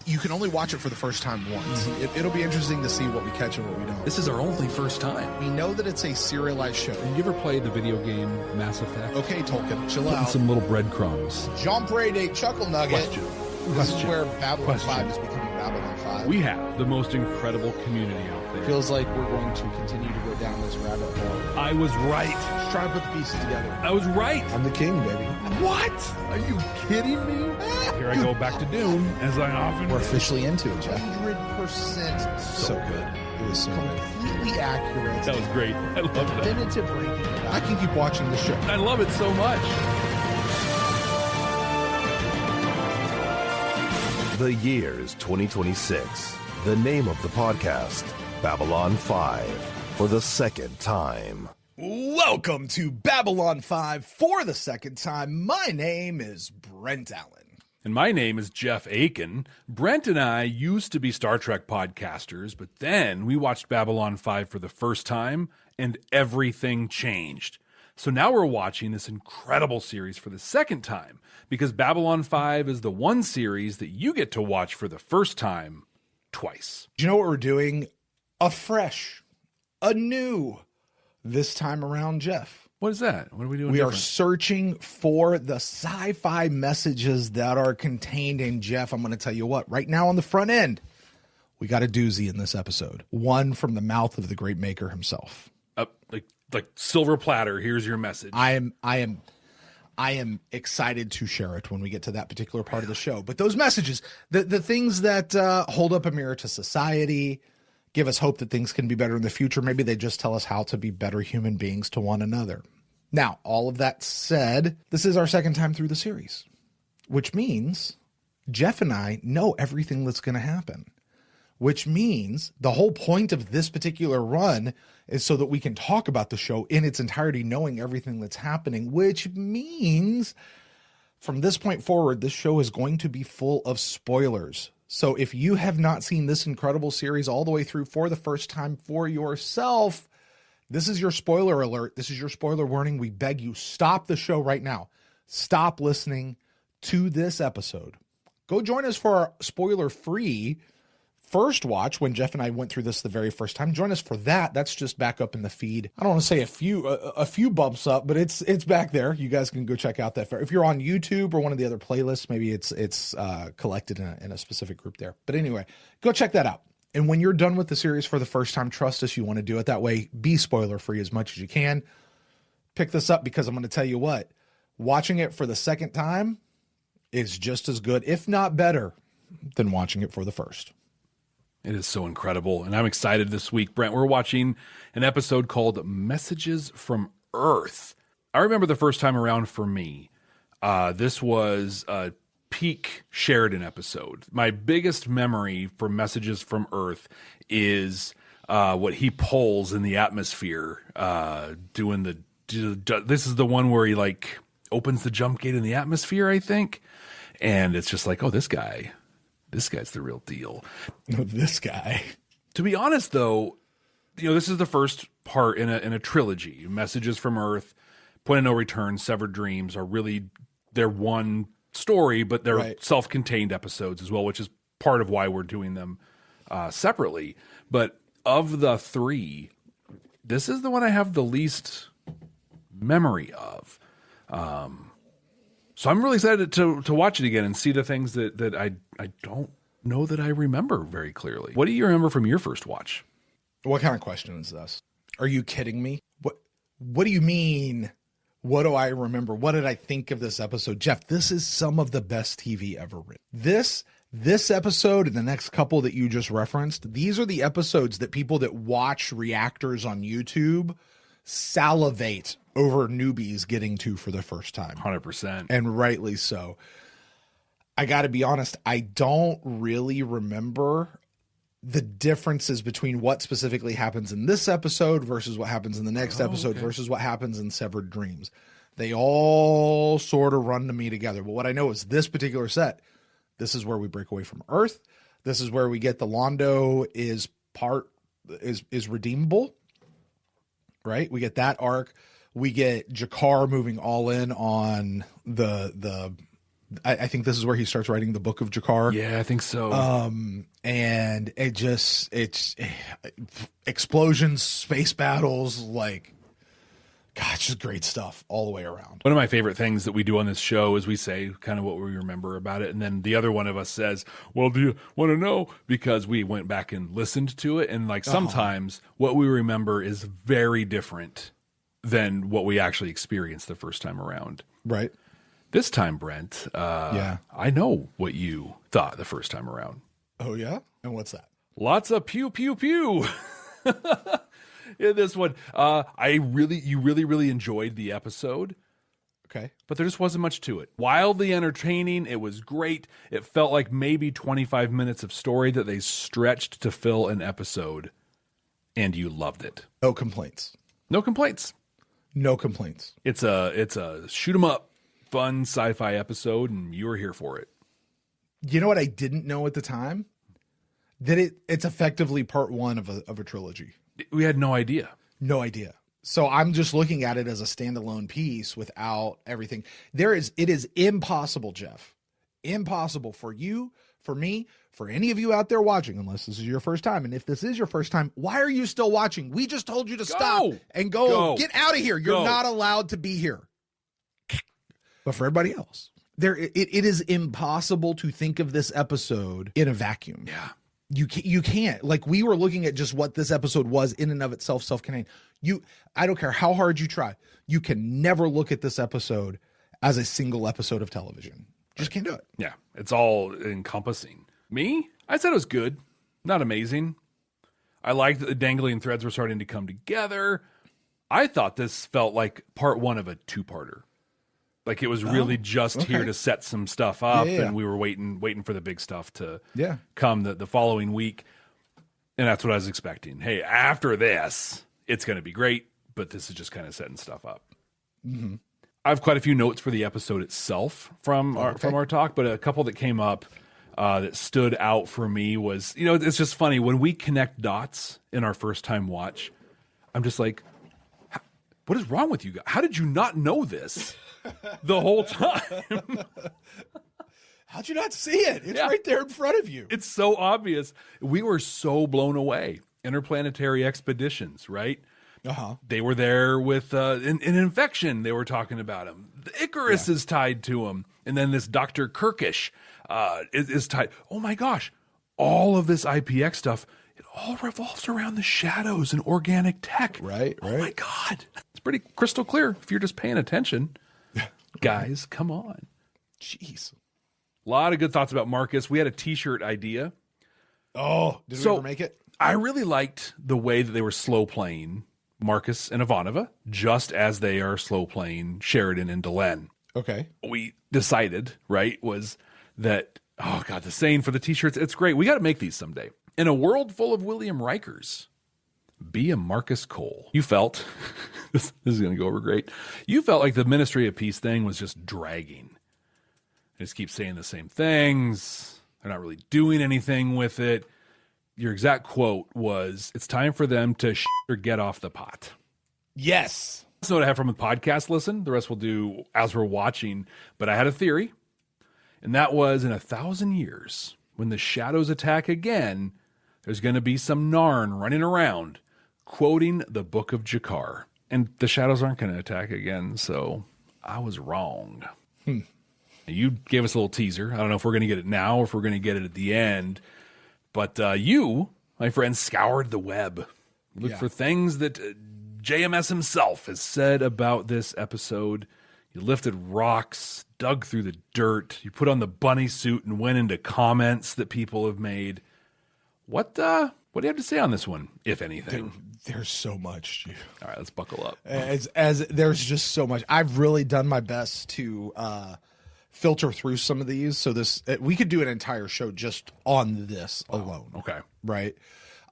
You can only watch it for the first time once. It'll be interesting to see what we catch and what we don't. This is our only first time. We know that it's a serialized show. Have you ever played the video game Mass Effect? Okay, Tolkien, chill Putting out. some little breadcrumbs. Jean Brede Chuckle Nugget. This is where Babylon Question. 5 is becoming Babylon 5. We have the most incredible community out there. Feels like we're going to continue to go down this rabbit hole. I was right. Just try to put the pieces together. I was right. I'm the king, baby. What? Are you kidding me? Here I go back to Dune, as I often We're do. officially into it, Jeff. 100% so good. It was so completely accurate. That was great. I love that. Definitive ranking. I can keep watching the show. I love it so much. The year is 2026. The name of the podcast, Babylon 5, for the second time. Welcome to Babylon 5 for the second time. My name is Brent Allen. And my name is Jeff Akin. Brent and I used to be Star Trek podcasters, but then we watched Babylon 5 for the first time, and everything changed. So now we're watching this incredible series for the second time, because Babylon 5 is the one series that you get to watch for the first time twice. Do you know what we're doing? Afresh, anew, this time around, Jeff. What is that? What are we doing? We are different? searching for the sci-fi messages that are contained in Jeff. I'm going to tell you what, right now on the front end, we got a doozy in this episode. One from the mouth of the great maker himself. Like silver platter. Here's your message. I am excited to share it when we get to that particular part of the show. But those messages, the things that hold up a mirror to society, give us hope that things can be better in the future. Maybe they just tell us how to be better human beings to one another. Now, all of that said, this is our second time through the series, which means Jeff and I know everything that's going to happen, which means the whole point of this particular run is so that we can talk about the show in its entirety, knowing everything that's happening, which means from this point forward, this show is going to be full of spoilers. So if you have not seen this incredible series all the way through for the first time for yourself, this is your spoiler alert. This is your spoiler warning. We beg you, stop the show right now. Stop listening to this episode. Go join us for our spoiler-free first watch when Jeff and I went through this the very first time. Join us for that. That's just back up in the feed. I don't want to say a few bumps up, but it's back there. You guys can go check out that. If you're on YouTube or one of the other playlists, maybe it's collected in a specific group there. But anyway, go check that out. And when you're done with the series for the first time, trust us, you want to do it that way. Be spoiler free as much as you can. Pick this up because I'm going to tell you what, watching it for the second time is just as good, if not better, than watching it for the first. It is so incredible. And I'm excited this week, Brent. We're watching an episode called Messages from Earth. I remember the first time around for me, this was a peak Sheridan episode. My biggest memory for Messages from Earth is what he pulls in the atmosphere, this is the one where he like opens the jump gate in the atmosphere, I think. And it's just like, oh, this guy's the real deal. This guy. To be honest, though, this is the first part in a trilogy. Messages from Earth, Point of No Return, Severed Dreams are really they're one story, but they're self-contained episodes as well, which is part of why we're doing them separately. But of the three, this is the one I have the least memory of. So I'm really excited to watch it again and see the things that I don't know that I remember very clearly. What do you remember from your first watch? What kind of question is this? Are you kidding me? What do you mean? What do I remember? What did I think of this episode? Jeff, this is some of the best TV ever written. This episode and the next couple that you just referenced, these are the episodes that people that watch reactors on YouTube salivate over newbies getting to for the first time. 100%. And rightly so. I got to be honest, I don't really remember the differences between what specifically happens in this episode versus what happens in the next episode versus what happens in Severed Dreams. They all sort of run to me together. But what I know is this particular set, this is where we break away from Earth. This is where we get the Londo is redeemable, right? We get that arc. We get Jakar moving all in on the I think this is where he starts writing the Book of Jakar. Yeah, I think so. And it's explosions, space battles, like, gosh, just great stuff all the way around. One of my favorite things that we do on this show is we say kind of what we remember about it. And then the other one of us says, well, do you want to know? Because we went back and listened to it. And like sometimes what we remember is very different than what we actually experienced the first time around. Right. This time, Brent, I know what you thought the first time around. Oh, yeah? And what's that? Lots of pew, pew, pew. In this one, you really enjoyed the episode. Okay. But there just wasn't much to it. Wildly entertaining. It was great. It felt like maybe 25 minutes of story that they stretched to fill an episode. And you loved it. No complaints. No complaints. No complaints. It's a shoot 'em up, fun sci-fi episode, and you were here for it. You know what I didn't know at the time? That it's effectively part one of a trilogy. We had no idea. No idea. So I'm just looking at it as a standalone piece without everything. It is impossible, Jeff. Impossible for you, for me, for any of you out there watching, unless this is your first time. And if this is your first time, why are you still watching? We just told you to stop and go. Get out of here. You're not allowed to be here. But for everybody else, it is impossible to think of this episode in a vacuum. Yeah. You can't. Like, we were looking at just what this episode was in and of itself, self-contained. I don't care how hard you try. You can never look at this episode as a single episode of television. Just can't do it. Yeah. It's all encompassing. Me? I said it was good. Not amazing. I liked that the dangling threads were starting to come together. I thought this felt like part one of a two-parter. Like it was really just here to set some stuff up, and we were waiting for the big stuff to come the following week. And that's what I was expecting. Hey, after this, it's going to be great, but this is just kind of setting stuff up. Mm-hmm. I have quite a few notes for the episode itself from our talk, but a couple that came up that stood out for me was, it's just funny. When we connect dots in our first time watch, I'm just like, what is wrong with you guys? How did you not know this? The whole time. How'd you not see it? It's right there in front of you. It's so obvious. We were so blown away. Interplanetary expeditions, right? Uh-huh. They were there with an infection. They were talking about him. The Icarus is tied to him. And then this Dr. Kirkish is tied. Oh my gosh. All of this IPX stuff, it all revolves around the shadows and organic tech. Right. Oh my God. It's pretty crystal clear if you're just paying attention. Guys, come on. Jeez. A lot of good thoughts about Marcus. We had a t-shirt idea. Oh, did we ever make it? I really liked the way that they were slow playing Marcus and Ivanova, just as they are slow playing Sheridan and Delenn. Okay. What we decided, right, was that, oh God, the saying for the t-shirts, it's great. We got to make these someday. In a world full of William Rikers, be a Marcus Cole. You felt, this is going to go over great. You felt like the Ministry of Peace thing was just dragging. They just keep saying the same things. They're not really doing anything with it. Your exact quote was, it's time for them to or get off the pot. Yes. That's what I have from a podcast listen. The rest we'll do as we're watching. But I had a theory, and that was in 1,000 years, when the shadows attack again, there's going to be some Narn running around quoting the Book of Jakar. And the shadows aren't going to attack again, so I was wrong. You gave us a little teaser. I don't know if we're going to get it now or if we're going to get it at the end. But you, my friend, scoured the web. Looked for things that JMS himself has said about this episode. You lifted rocks, dug through the dirt. You put on the bunny suit and went into comments that people have made. What do you have to say on this one, if anything? There's so much. All right, let's buckle up. As there's just so much. I've really done my best to filter through some of these. So we could do an entire show just on this alone. Okay. Right.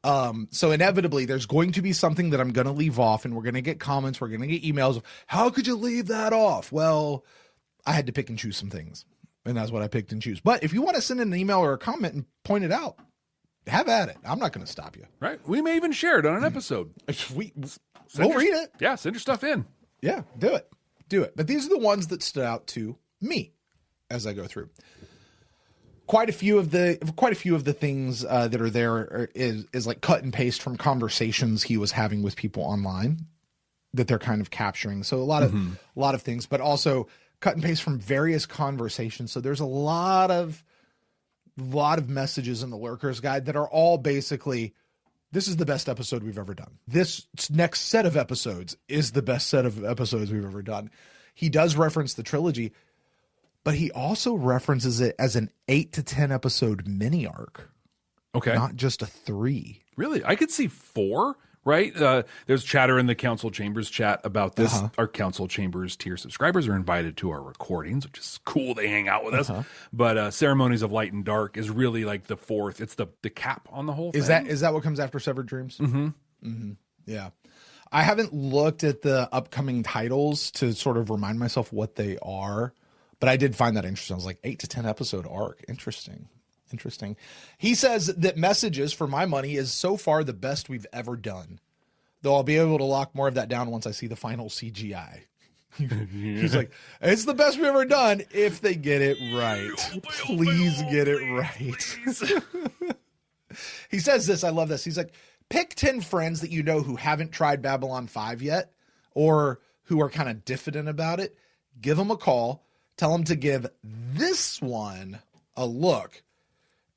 So inevitably there's going to be something that I'm going to leave off, and we're going to get comments. We're going to get emails of, how could you leave that off? Well, I had to pick and choose some things, and that's what I picked and choose. But if you want to send an email or a comment and point it out, have at it. I'm not going to stop you. Right. We may even share it on an episode. We'll read it. Yeah. Send your stuff in. Yeah, do it. But these are the ones that stood out to me as I go through. Quite a few of the things that are there is like cut and paste from conversations he was having with people online that they're kind of capturing. So a lot of things, but also cut and paste from various conversations. So there's a lot of messages in the Lurker's Guide that are all basically, this is the best episode we've ever done. This next set of episodes is the best set of episodes we've ever done. He does reference the trilogy, but he also references it as an 8 to 10 episode mini arc. Okay. Not just a 3. Really? I could see 4, right? There's chatter in the Council Chambers chat about this. Our Council Chambers tier subscribers are invited to our recordings, which is cool. They hang out with us. But Ceremonies of Light and Dark is really like the 4th. It's the cap on the whole thing. Is that what comes after Severed Dreams? Yeah. I haven't looked at the upcoming titles to sort of remind myself what they are, but I did find that interesting. I was like, 8 to 10 episode arc. Interesting. He says that Messages, for my money, is so far the best we've ever done, though I'll be able to lock more of that down once I see the final CGI. He's like, it's the best we've ever done if they get it right. Please get it right. He says this. I love this. He's like, pick 10 friends that you know who haven't tried Babylon 5 yet or who are kind of diffident about it. Give them a call. Tell them to give this one a look.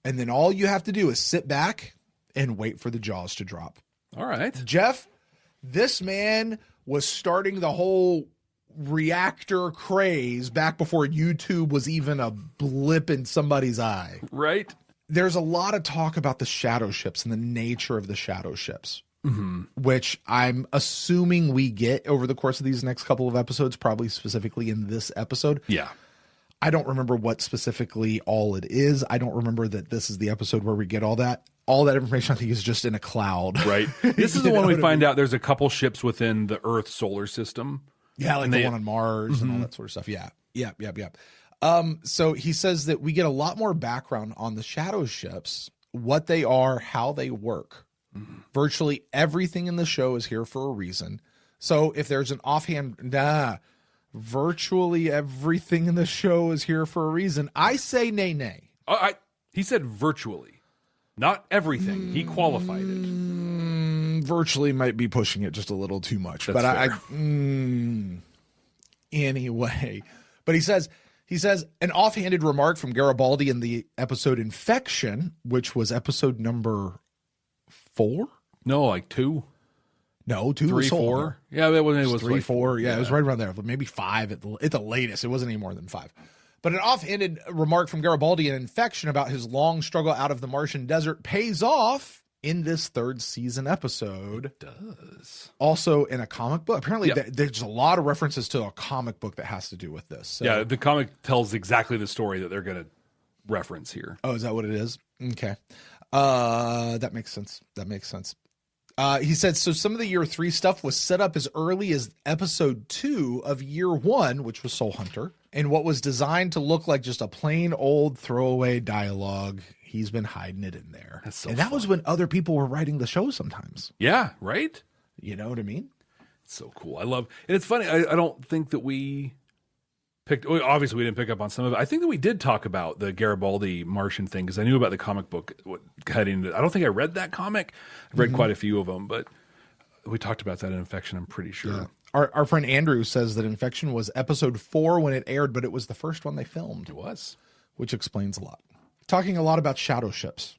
And then all you have to do is sit back and wait for the jaws to drop. All right. Jeff, this man was starting the whole reactor craze back before YouTube was even a blip in somebody's eye. Right. There's a lot of talk about the shadow ships and the nature of the shadow ships, which I'm assuming we get over the course of these next couple of episodes, probably specifically in this episode. Yeah. I don't remember what specifically all it is. I don't remember that this is the episode where we get all that. All that information, I think, is just in a cloud. Right. This is the one we find out there's a couple ships within the Earth solar system. Yeah, like the one on Mars and all that sort of stuff. Yeah. So he says that we get a lot more background on the shadow ships, what they are, how they work. Virtually everything in the show is here for a reason. So if there's an offhand, virtually everything in the show is here for a reason. I say nay. He said virtually, not everything. He qualified it. Virtually might be pushing it just a little too much. That's but fair. Anyway. But he says an offhanded remark from Garibaldi in the episode Infection, which was episode number 4? No, like 2. No, 2 3, was 4. Yeah, it was 3, like 4. Yeah, it was right around there. Maybe 5 at the latest. It wasn't any more than 5. But an offhanded remark from Garibaldi in Infection about his long struggle out of the Martian desert pays off in this 3rd season episode. It does. Also in a comic book. Apparently there's a lot of references to a comic book that has to do with this. So. Yeah, the comic tells exactly the story that they're going to reference here. Oh, is that what it is? Okay. That makes sense. He said, so some of the year 3 stuff was set up as early as episode 2 of year 1, which was Soul Hunter, and what was designed to look like just a plain old throwaway dialogue. He's been hiding it in there. That's so and that fun. was when other people were writing the show sometimes. Yeah, right? You know what I mean? It's so cool. I love, and it's funny. I don't think that we obviously we didn't pick up on some of it. I think that we did talk about the Garibaldi Martian thing because I knew about the comic book heading. I don't think I read that comic. I've read quite a few of them, but we talked about that in Infection, I'm pretty sure. Yeah. Our friend Andrew says that Infection was episode 4 when it aired, but it was the first one they filmed. It was. Which explains a lot. Talking a lot about shadow ships.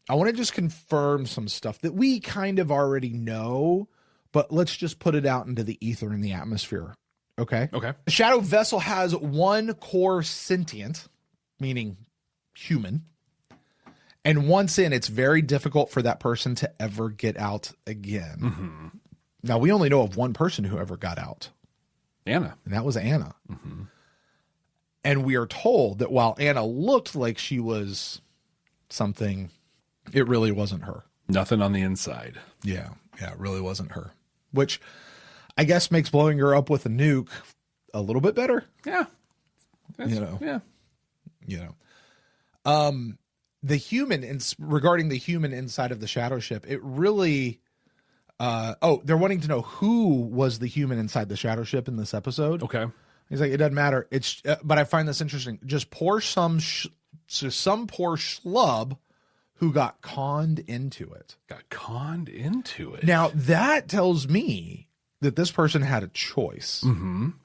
I want to just confirm some stuff that we kind of already know, but let's just put it out into the ether and the atmosphere. Okay? Okay. The shadow vessel has one core sentient, meaning human. And once in, it's very difficult for that person to ever get out again. Mm-hmm. Now, we only know of one person who ever got out. Anna. And that was Anna. Mm-hmm. And we are told that while Anna looked like she was something, it really wasn't her. Nothing on the inside. Yeah, it really wasn't her. Which I guess makes blowing her up with a nuke a little bit better. Yeah. The human, regarding the human inside of the shadow ship, it really... they're wanting to know who was the human inside the shadow ship in this episode. Okay. He's like, it doesn't matter. It's but I find this interesting. Just some poor schlub who got conned into it. Got conned into it. Now that tells me that this person had a choice.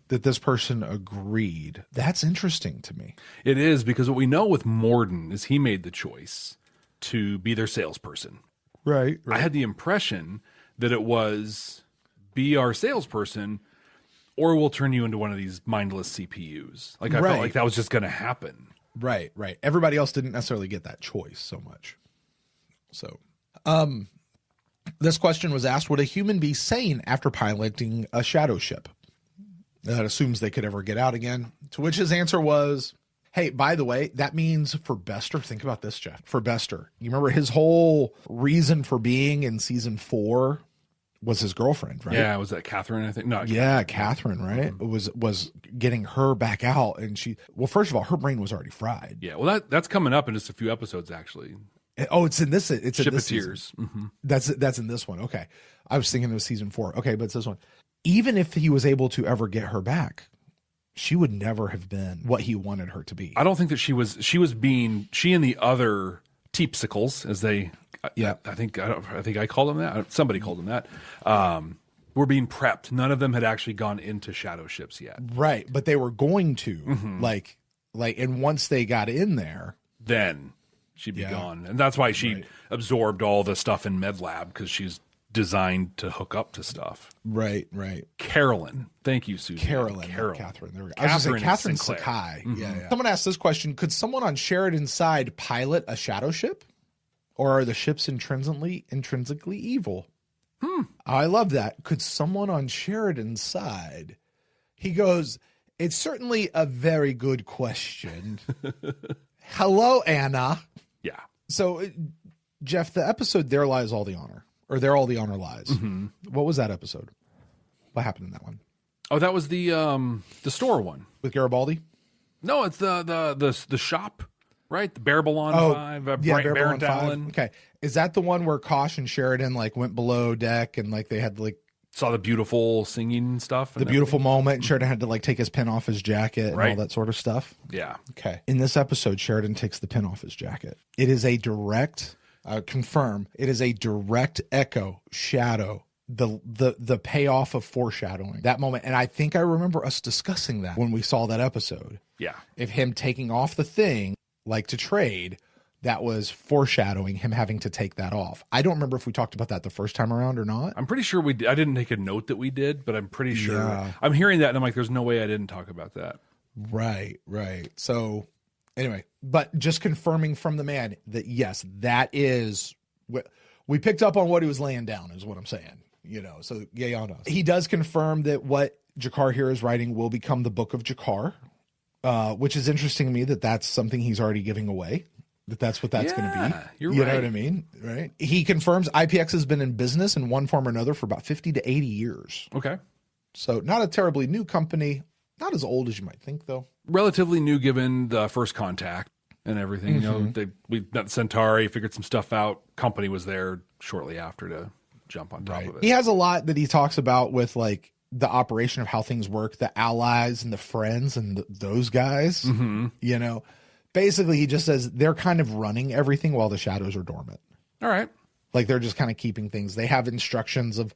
That this person agreed. That's interesting to me. It is, because what we know with Morden is he made the choice to be their salesperson. Right. I had the impression that it was be our salesperson or we'll turn you into one of these mindless CPUs. Like I felt like that was just going to happen. Right. Everybody else didn't necessarily get that choice so much. So, this question was asked, would a human be sane after piloting a shadow ship? That assumes they could ever get out again. To which his answer was, hey, by the way, that means for Bester, think about this, Jeff. For Bester, you remember his whole reason for being in season 4 was his girlfriend, right? Yeah, was that Catherine, I think? No. Yeah, Catherine, right? It was getting her back out. And first of all, her brain was already fried. Yeah, well, that's coming up in just a few episodes, actually. Oh, it's in this. It's Ship in this of Tears. That's in this one. Okay. I was thinking it was season 4. Okay, but it's this one. Even if he was able to ever get her back, she would never have been what he wanted her to be. I don't think that she and the other teepsicles, as they, I think I called them that. Somebody called them that. Were being prepped. None of them had actually gone into shadow ships yet. Right. But they were going to and once they got in there, then she'd be gone. And that's why she absorbed all the stuff in Med Lab, because she's designed to hook up to stuff. Right. Carolyn. Thank you, Susan. Carolyn. Catherine. There we go. I was going to say Catherine Sakai. Yeah. Someone asked this question. Could someone on Sheridan's side pilot a shadow ship? Or are the ships intrinsically evil? I love that. Could someone on Sheridan's side? He goes, it's certainly a very good question. Hello, Anna. Yeah. So, Jeff, the episode There Lies All the Honor. Or There All the Honor Lies. What was that episode? What happened in that one? Oh, that was the store one with Garibaldi. No, it's the shop, right? The Babylon 5. Babylon 5. Allen. Okay, is that the one where Kosh and Sheridan went below deck and they had saw the beautiful singing stuff, the beautiful moment, and Sheridan had to take his pin off his jacket and all that sort of stuff. Yeah. Okay. In this episode, Sheridan takes the pin off his jacket. It is a direct. Confirm it is a direct echo shadow the payoff of foreshadowing that moment, and I think I remember us discussing that when we saw that episode. Yeah, if him taking off the thing to trade, that was foreshadowing him having to take that off. I don't remember if we talked about that the first time around or not. I'm pretty sure we did. I didn't take a note that we did, but I'm pretty sure. Yeah. I'm hearing that and I'm like, there's no way I didn't talk about that. Right. So anyway, but just confirming from the man that yes, that is what we picked up on what he was laying down is what I'm saying, so yay on us. He does confirm that what G'Kar here is writing will become the Book of G'Kar, which is interesting to me that that's something he's already giving away, that's what that's going to be. You're you right. know what I mean? Right. He confirms IPX has been in business in one form or another for about 50 to 80 years. Okay. So not a terribly new company, not as old as you might think though. Relatively new given the First Contact and everything. We met Centauri, figured some stuff out. Company was there shortly after to jump on top of it. He has a lot that he talks about with the operation of how things work, the allies and the friends and those guys. Basically he just says they're kind of running everything while the shadows are dormant. All right. They're just kind of keeping things. They have instructions of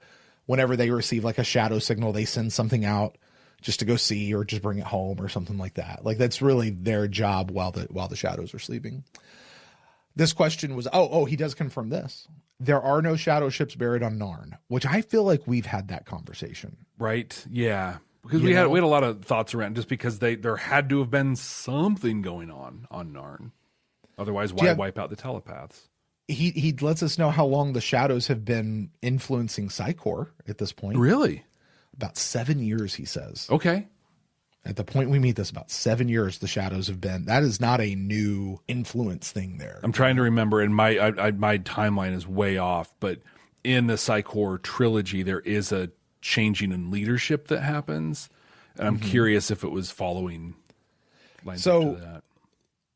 whenever they receive a shadow signal, they send something out just to go see or just bring it home or something like that. That's really their job while the shadows are sleeping. This question was, he does confirm this. There are no shadow ships buried on Narn, which I feel like we've had that conversation. Right. Yeah. Because we had a lot of thoughts around just because there had to have been something going on Narn. Otherwise, why wipe out the telepaths? He lets us know how long the shadows have been influencing Psychor at this point. Really? About 7 years, he says. Okay. At the point we meet this, about 7 years the shadows have been. That is not a new influence thing there. I'm trying to remember, and my timeline is way off, but in the Psychor trilogy, there is a changing in leadership that happens, and I'm curious if it was following lines up to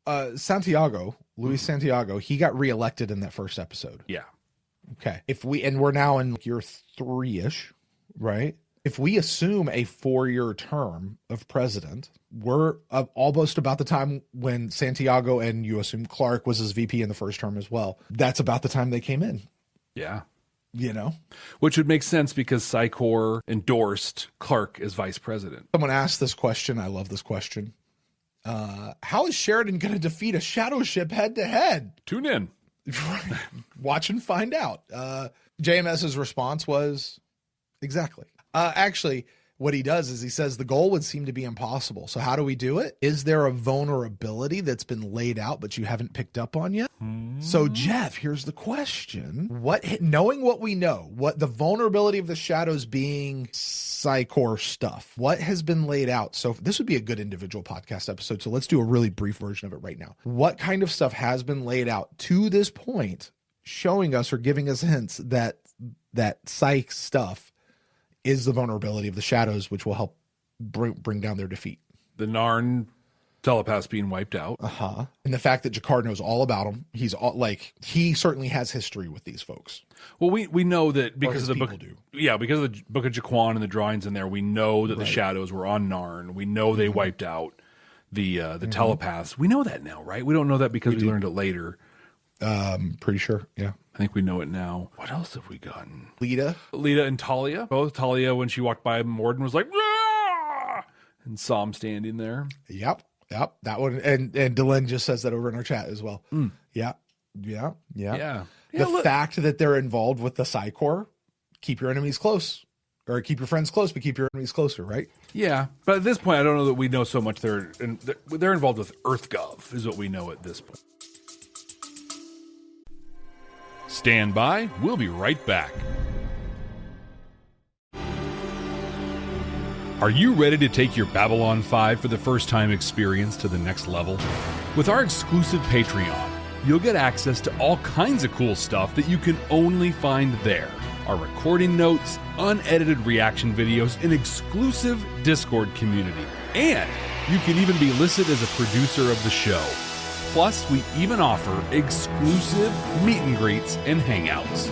that. Santiago, Luis Santiago, he got reelected in that first episode. Yeah. Okay. We're now in year 3-ish, right? If we assume a 4-year term of president, we're almost about the time when Santiago and you assume Clark was his VP in the first term as well. That's about the time they came in. Yeah. Which would make sense because Psychor endorsed Clark as vice president. Someone asked this question. I love this question. How is Sheridan going to defeat a shadow ship head to head? Tune in. Watch and find out. JMS's response was exactly. Actually, what he does is he says the goal would seem to be impossible. So how do we do it? Is there a vulnerability that's been laid out but you haven't picked up on yet? So Jeff, here's the question. Knowing what we know, what the vulnerability of the shadows being Psychor stuff, what has been laid out? So this would be a good individual podcast episode. So let's do a really brief version of it right now. What kind of stuff has been laid out to this point, showing us or giving us hints that Psych stuff is the vulnerability of the shadows, which will help bring down their defeat. The Narn telepaths being wiped out. And the fact that Jakar knows all about them. He certainly has history with these folks. Well, we know that because of the book. Do. Yeah, because of the Book of Jaquan and the drawings in there, we know that the shadows were on Narn. We know they wiped out the telepaths. We know that now, right? We don't know that because we learned it later. Pretty sure. Yeah. I think we know it now. What else have we gotten? Lita and Talia. Both Talia, when she walked by Morden, was like, "Rah!" And saw him standing there. Yep. That one. And Dylan just says that over in our chat as well. Yeah. The fact that they're involved with the Psychor, keep your enemies close. Or keep your friends close, but keep your enemies closer, right? Yeah. But at this point, I don't know that we know so much. They're involved with EarthGov, is what we know at this point. Stand by. We'll be right back. Are you ready to take your Babylon 5 for the first time experience to the next level? With our exclusive Patreon, you'll get access to all kinds of cool stuff that you can only find there. Our recording notes, unedited reaction videos, an exclusive Discord community. And you can even be listed as a producer of the show. Plus, we even offer exclusive meet and greets and hangouts.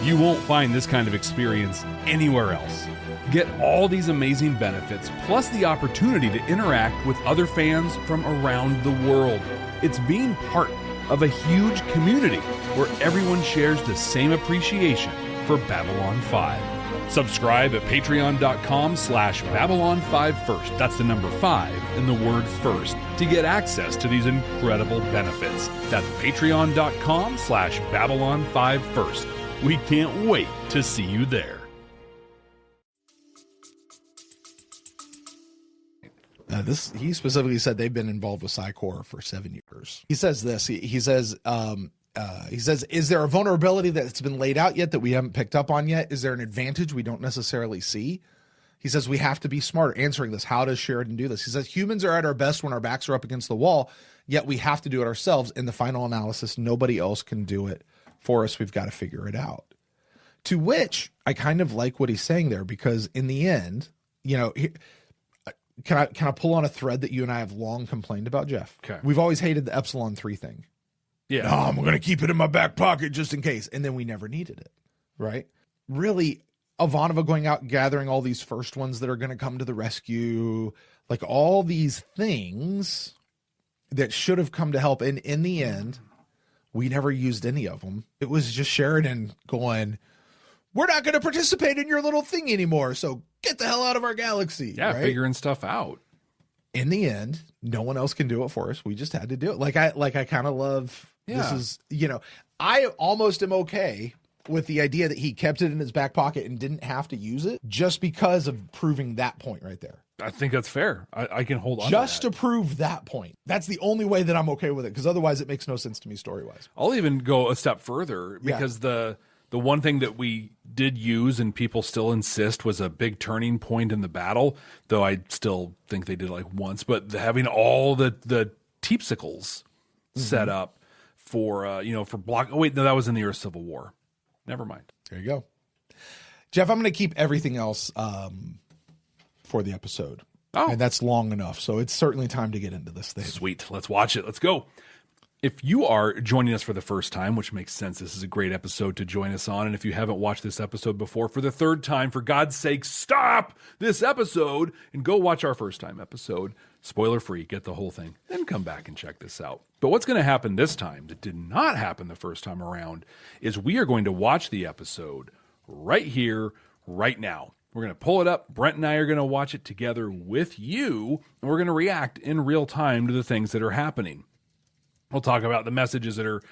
You won't find this kind of experience anywhere else. Get all these amazing benefits, plus the opportunity to interact with other fans from around the world. It's being part of a huge community where everyone shares the same appreciation for Babylon 5. Subscribe at patreon.com/Babylon5First. That's the number 5 and the word first to get access to these incredible benefits. That's patreon.com/Babylon5First. We can't wait to see you there. He specifically said they've been involved with Psychor for 7 years. He says this. He says, is there a vulnerability that's been laid out yet that we haven't picked up on yet? Is there an advantage we don't necessarily see? He says we have to be smart answering this. How does Sheridan do this? He says humans are at our best when our backs are up against the wall, yet we have to do it ourselves. In the final analysis, nobody else can do it for us. We've got to figure it out. To which I kind of like what he's saying there, because in the end, can I pull on a thread that you and I have long complained about, Jeff? Okay. We've always hated the Epsilon 3 thing. Yeah. No, I'm going to keep it in my back pocket just in case. And then we never needed it, right? Really, Ivanova going out and gathering all these first ones that are going to come to the rescue, like all these things that should have come to help. And in the end, we never used any of them. It was just Sheridan going, we're not going to participate in your little thing anymore. So get the hell out of our galaxy. Yeah, right? Figuring stuff out. In the end, no one else can do it for us. We just had to do it. Like I kind of love, This is, I almost am okay with the idea that he kept it in his back pocket and didn't have to use it just because of proving that point right there. I think that's fair. I can hold on just to prove that point. That's the only way that I'm okay with it, because otherwise it makes no sense to me story-wise. I'll even go a step further, because the one thing that we did use and people still insist was a big turning point in the battle, though I still think they did like once, but having all the teepsicles set up for block. Oh, wait, no, that was in the Earth Civil War. Never mind. There you go. Jeff, I'm going to keep everything else for the episode. Oh. And that's long enough. So it's certainly time to get into this thing. Sweet. Let's watch it. Let's go. If you are joining us for the first time, which makes sense, this is a great episode to join us on. And if you haven't watched this episode before for the third time, for God's sake, stop this episode and go watch our first time episode. Spoiler free, get the whole thing, then come back and check this out. But what's going to happen this time that did not happen the first time around is we are going to watch the episode right here, right now. We're going to pull it up. Brent and I are going to watch it together with you, and we're going to react in real time to the things that are happening. We'll talk about the messages that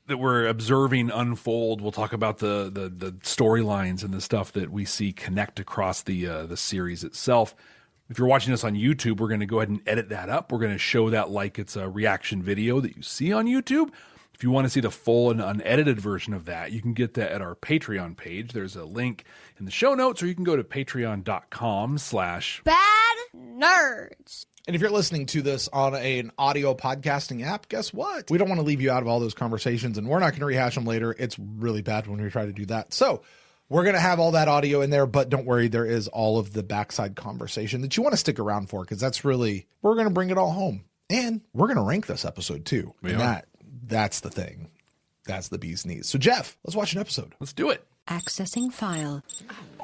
we're observing unfold. We'll talk about the storylines and the stuff that we see connect across the series itself. If you're watching us on YouTube, we're going to go ahead and edit that up. We're going to show that like it's a reaction video that you see on YouTube. If you want to see the full and unedited version of that, you can get that at our Patreon page. There's a link in the show notes, or you can go to patreon.com/badnerds. And if you're listening to this on an audio podcasting app, guess what? We don't want to leave you out of all those conversations, and we're not going to rehash them later. It's really bad when we try to do that. So we're going to have all that audio in there, but don't worry, there is all of the backside conversation that you want to stick around for, because that's really, we're going to bring it all home. And we're going to rank this episode too. That's the thing. That's the bee's knees. So Jeff, let's watch an episode. Let's do it. Accessing file.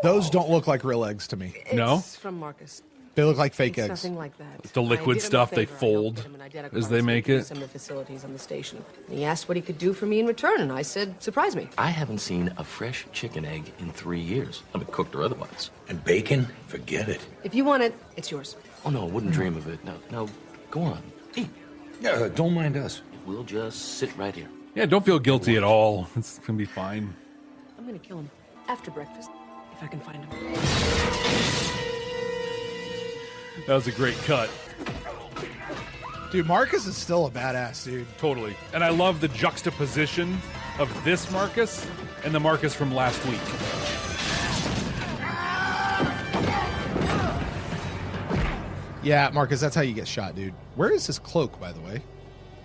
Those don't look like real eggs to me. No? It's from Marcus. They look like fake It's eggs. nothing like that. The liquid I did him a stuff they favor. I fold helped him and identify as they make it. some of the facilities on the station. He asked what he could do for me in return, and I said, surprise me. I haven't seen a fresh chicken egg in 3 years. I mean, cooked or otherwise. And bacon? Forget it. If you want it, it's yours. Oh, no, I wouldn't dream of it. No, go on. Eat. Yeah, don't mind us. We'll just sit right here. Yeah, don't feel guilty at all. It's going to be fine. I'm gonna kill him after breakfast, if I can find him. That was a great cut. Dude, Marcus is still a badass, dude. Totally. And I love the juxtaposition of this Marcus and the Marcus from last week. Yeah, Marcus, that's how you get shot, dude. Where is his cloak, by the way?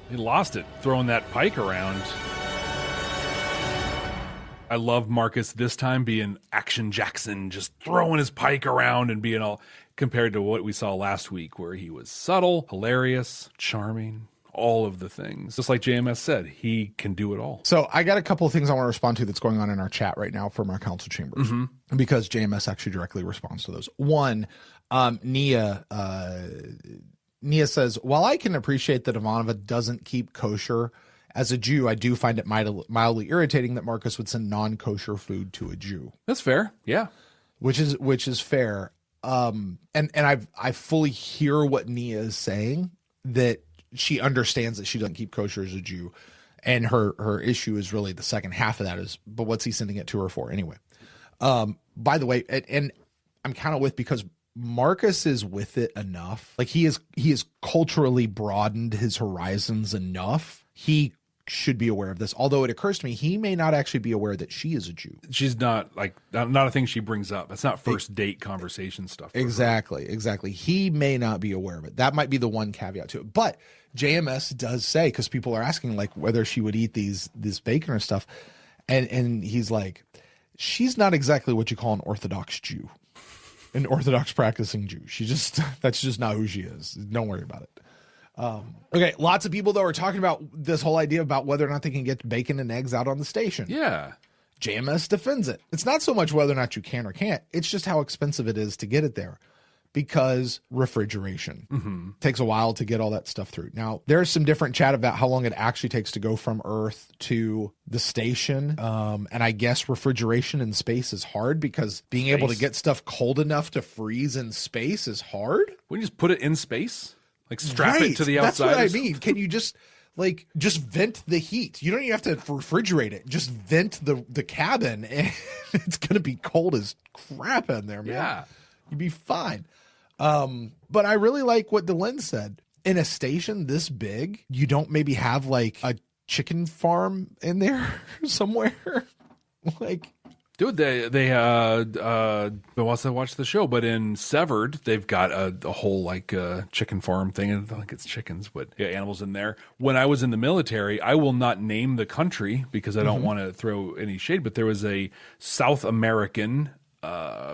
He lost it, throwing that pike around. I love Marcus this time being Action Jackson, just throwing his pike around and being all, compared to what we saw last week, where he was subtle, hilarious, charming, all of the things. Just like JMS said, he can do it all. So I got a couple of things I want to respond to that's going on in our chat right now from our council chambers, because JMS actually directly responds to those. One, Nia says, while I can appreciate that Ivanova doesn't keep kosher, as a Jew, I do find it mildly irritating that Marcus would send non-kosher food to a Jew. That's fair. Yeah. Which is fair. And I fully hear what Nia is saying, that she understands that she doesn't keep kosher as a Jew. And her issue is really the second half of that is, but what's he sending it to her for anyway? By the way, and I'm kind of with, because Marcus is with it enough. Like he is culturally broadened his horizons enough. He should be aware of this. Although it occurs to me, he may not actually be aware that she is a Jew. She's not a thing she brings up. That's not first date conversation stuff. Exactly. He may not be aware of it. That might be the one caveat to it. But JMS does say, because people are asking like whether she would eat this bacon or stuff. And he's like, she's not exactly what you call an Orthodox Jew. An Orthodox practicing Jew. That's just not who she is. Don't worry about it. Okay, lots of people though are talking about this whole idea about whether or not they can get bacon and eggs out on the station. Yeah. JMS defends it. It's not so much whether or not you can or can't. It's just how expensive it is to get it there, because refrigeration takes a while to get all that stuff through. Now, there's some different chat about how long it actually takes to go from Earth to the station. And I guess refrigeration in space is hard, because being able to get stuff cold enough to freeze in space is hard. Wouldn't you just put it in space? Like strap it to the outside? That's what I mean. Can you just vent the heat? You don't even have to refrigerate it. Just vent the cabin, and it's going to be cold as crap in there, man. Yeah. You'd be fine. But I really like what Delenn said. In a station this big, you don't maybe have like a chicken farm in there somewhere. Like, dude, they once I watched the show, but in Severed, they've got a whole like chicken farm thing. I don't think it's chickens, but yeah, animals in there. When I was in the military, I will not name the country because I don't want to throw any shade, but there was a South American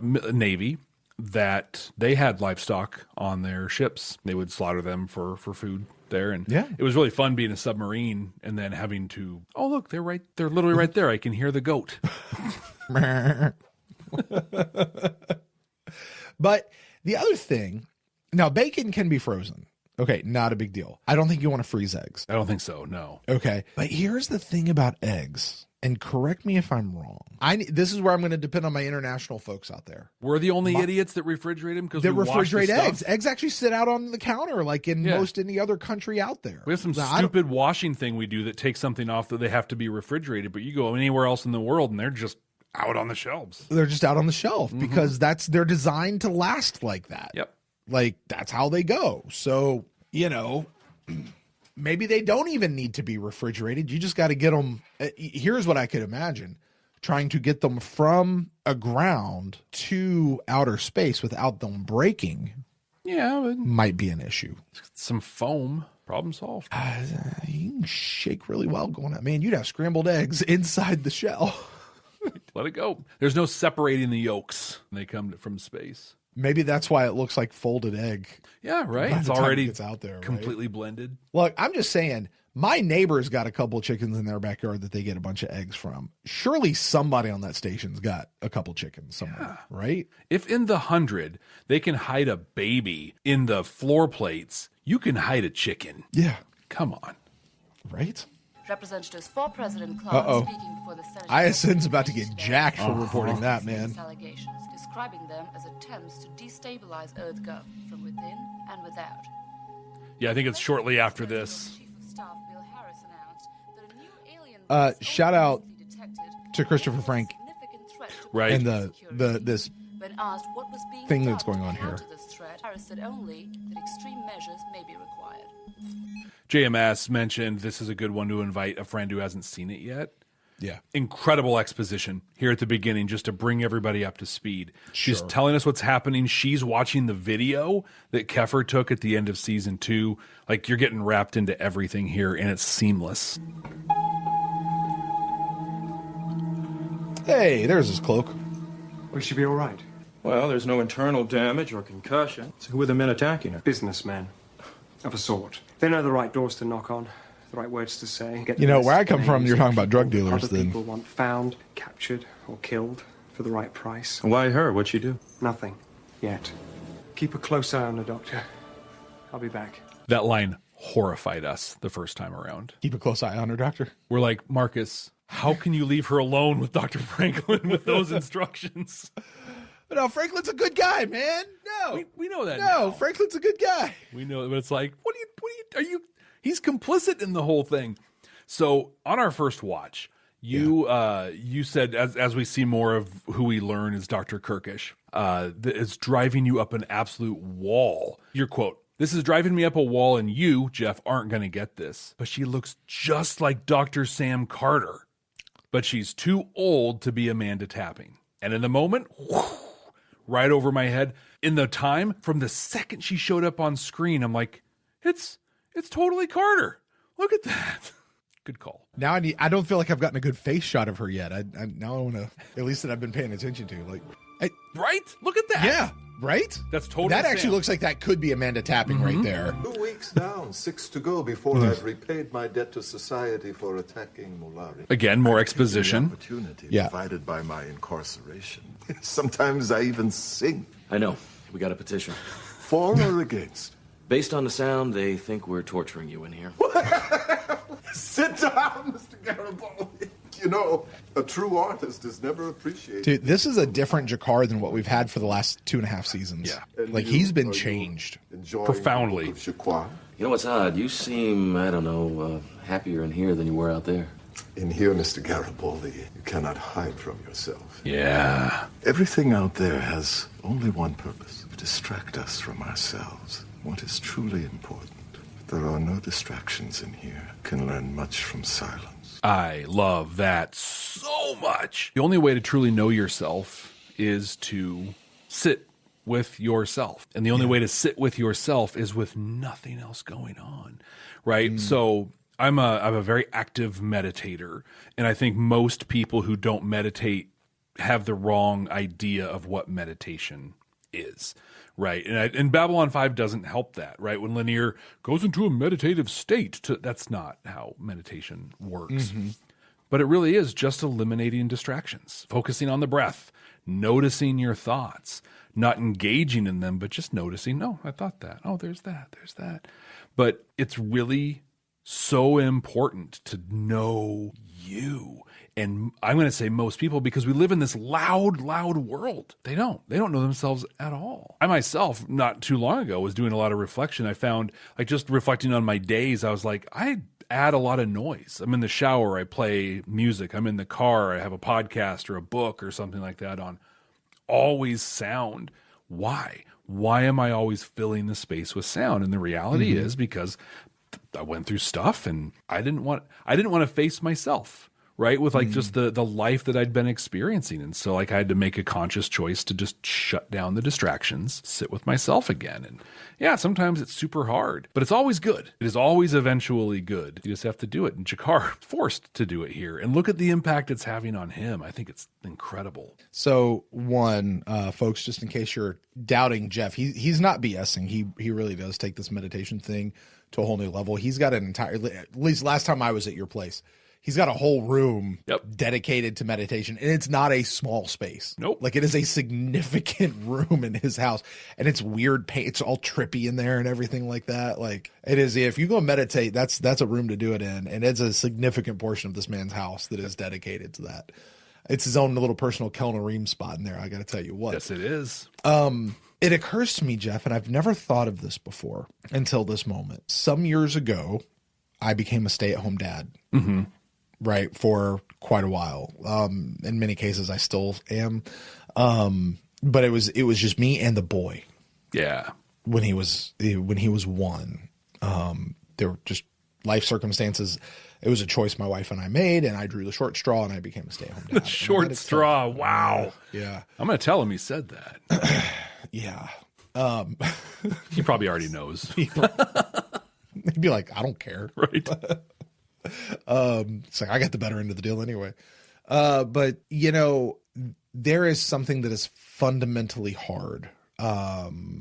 Navy that they had livestock on their ships. They would slaughter them for food there. And Yeah. it was really fun being a submarine and then having to, oh, look, they're literally right there. I can hear the goat. But the other thing, now bacon can be frozen. Okay, not a big deal. I don't think you want to freeze eggs. I don't think so, no. Okay, but here's the thing about eggs, and correct me if I'm wrong. This is where I'm going to depend on my international folks out there. We're the only idiots that refrigerate them because That we wash the refrigerate stuff? eggs. Eggs actually sit out on the counter like in most any other country out there. We have some Now, stupid washing thing we do that takes something off that they have to be refrigerated, but you go anywhere else in the world and they're just out on the shelves. They're just out on the shelf because they're designed to last like that. Yep. Like that's how they go. So, maybe they don't even need to be refrigerated. You just got to get them. Here's what I could imagine. Trying to get them from a ground to outer space without them breaking. Yeah. But might be an issue. some foam. Problem solved. You can shake really well going out. Man, you'd have scrambled eggs inside the shell. Let it go. There's no separating the yolks when they come from space. Maybe that's why it looks like folded egg. Yeah, right. By It's the time it already gets out there, right? completely blended. Look, I'm just saying, my neighbor's got a couple chickens in their backyard that they get a bunch of eggs from. Surely somebody on that station's got a couple chickens somewhere, right? If in the 100 they can hide a baby in the floor plates, you can hide a chicken. Yeah. Come on. Right? Representatives for President Clark speaking before the Senate. ISN's about to get jacked for reporting that, man. Allegations, describing them as attempts to destabilize EarthGov from within and without. Yeah, I think it's shortly after this. Chief of Staff Bill Harris announced that a new alien Shout out detected to Christopher Frank significant threat to Right. and national security. this When asked what was being thing done that's going to on here. counter this threat, Harris said only that extreme measures may be required. JMS mentioned this is a good one to invite a friend who hasn't seen it yet. Yeah. Incredible exposition here at the beginning just to bring everybody up to speed. She's Sure. telling us what's happening. She's watching the video that Keffer took at the end of season 2. Like, you're getting wrapped into everything here, and it's seamless. Hey, there's his cloak. We should be all right. Well, there's no internal damage or concussion. So who are the men attacking her? Businessmen, of a sort. They know the right doors to knock on, the right words to say. Get You the know, best where I come from, names you're of talking about drug people dealers, Other then. people want found, captured, or killed for the right price. Why her? What'd she do? Nothing. Yet. Keep a close eye on the doctor. I'll be back. That line horrified us the first time around. Keep a close eye on her, doctor. We're like, Marcus, how can you leave her alone with Dr. Franklin with those instructions? No, Franklin's a good guy, man. No. We know that No, now. Franklin's a good guy. We know, but it's like, he's complicit in the whole thing. So on our first watch, you said, as we see more of who we learn is Dr. Kirkish, that it's driving you up an absolute wall. Your quote, "This is driving me up a wall and you, Jeff, aren't going to get this. But she looks just like Dr. Sam Carter. But she's too old to be Amanda Tapping." And in the moment, right over my head, in the time, from the second she showed up on screen, I'm like, it's totally Carter. Look at that. Good call. Now I don't feel like I've gotten a good face shot of her yet. Now I want to, at least that I've been paying attention to. Like, Right? Look at that. yeah, right? That's totally That actually Sam. looks like that could be Amanda Tapping right there. 2 weeks down, 6 to go before I've repaid my debt to society for attacking Mulari. Again, more The exposition. opportunity Yeah. provided by my incarceration. Sometimes I even sing. I know. We got a petition. For or against? Based on the sound, they think we're torturing you in here. Sit down, Mr. Garibaldi. You know, a true artist is never appreciated. Dude, this is a different Jakar than what we've had for the last 2.5 seasons. Yeah. Like, he's been changed. Enjoying Profoundly. the look of Chicois? You know what's odd? You seem, I don't know, happier in here than you were out there. In here, Mr. Garibaldi, you cannot hide from yourself. Yeah. Everything out there has only one purpose: to distract us from ourselves. What is truly important. There are no distractions in here. Can learn much from silence. I love that so much. The only way to truly know yourself is to sit with yourself. And the only way to sit with yourself is with nothing else going on, right? So I'm a very active meditator, and I think most people who don't meditate have the wrong idea of what meditation is, right? And Babylon 5 doesn't help that, right? When Lanier goes into a meditative state, that's not how meditation works. But it really is just eliminating distractions, focusing on the breath, noticing your thoughts, not engaging in them, but just noticing, oh, I thought that. Oh, there's that. But it's really so important to know you. And I'm going to say most people, because we live in this loud world. They don't know themselves at all. I myself, not too long ago, was doing a lot of reflection. I found, like, just reflecting on my days, I was like, I add a lot of noise. I'm in the shower, I play music. I'm in the car, I have a podcast or a book or something like that on. Always sound. Why? Why am I always filling the space with sound? And the reality is because I went through stuff and I didn't want to face myself, right? With like just the life that I'd been experiencing. And so like I had to make a conscious choice to just shut down the distractions, sit with myself again. And yeah, sometimes it's super hard, but it's always good. It is always eventually good. You just have to do it. And Jakar forced to do it here. And look at the impact it's having on him. I think it's incredible. So one, folks, just in case you're doubting Jeff, he's not BSing. He really does take this meditation thing to a whole new level. He's got an entire, at least last time I was at your place, he's got a whole room dedicated to meditation, and it's not a small space. Nope. Like, it is a significant room in his house, and it's weird paint. It's all trippy in there and everything like that. Like, it is, if you go meditate, that's a room to do it in, and it's a significant portion of this man's house that is dedicated to that. It's his own little personal Kelner Ream spot in there, I got to tell you what. Yes, it is. It occurs to me, Jeff, and I've never thought of this before until this moment. Some years ago, I became a stay-at-home dad. Right, for quite a while. In many cases, I still am. But it was just me and the boy. Yeah. When he was one, there were just life circumstances. It was a choice my wife and I made, and I drew the short straw, and I became a stay-at-home dad. The short straw. Wow. Yeah. I'm going to tell him he said that. Yeah. He probably already knows. He'd be like, I don't care. Right. It's like, I got the better end of the deal anyway. But you know, there is something that is fundamentally hard,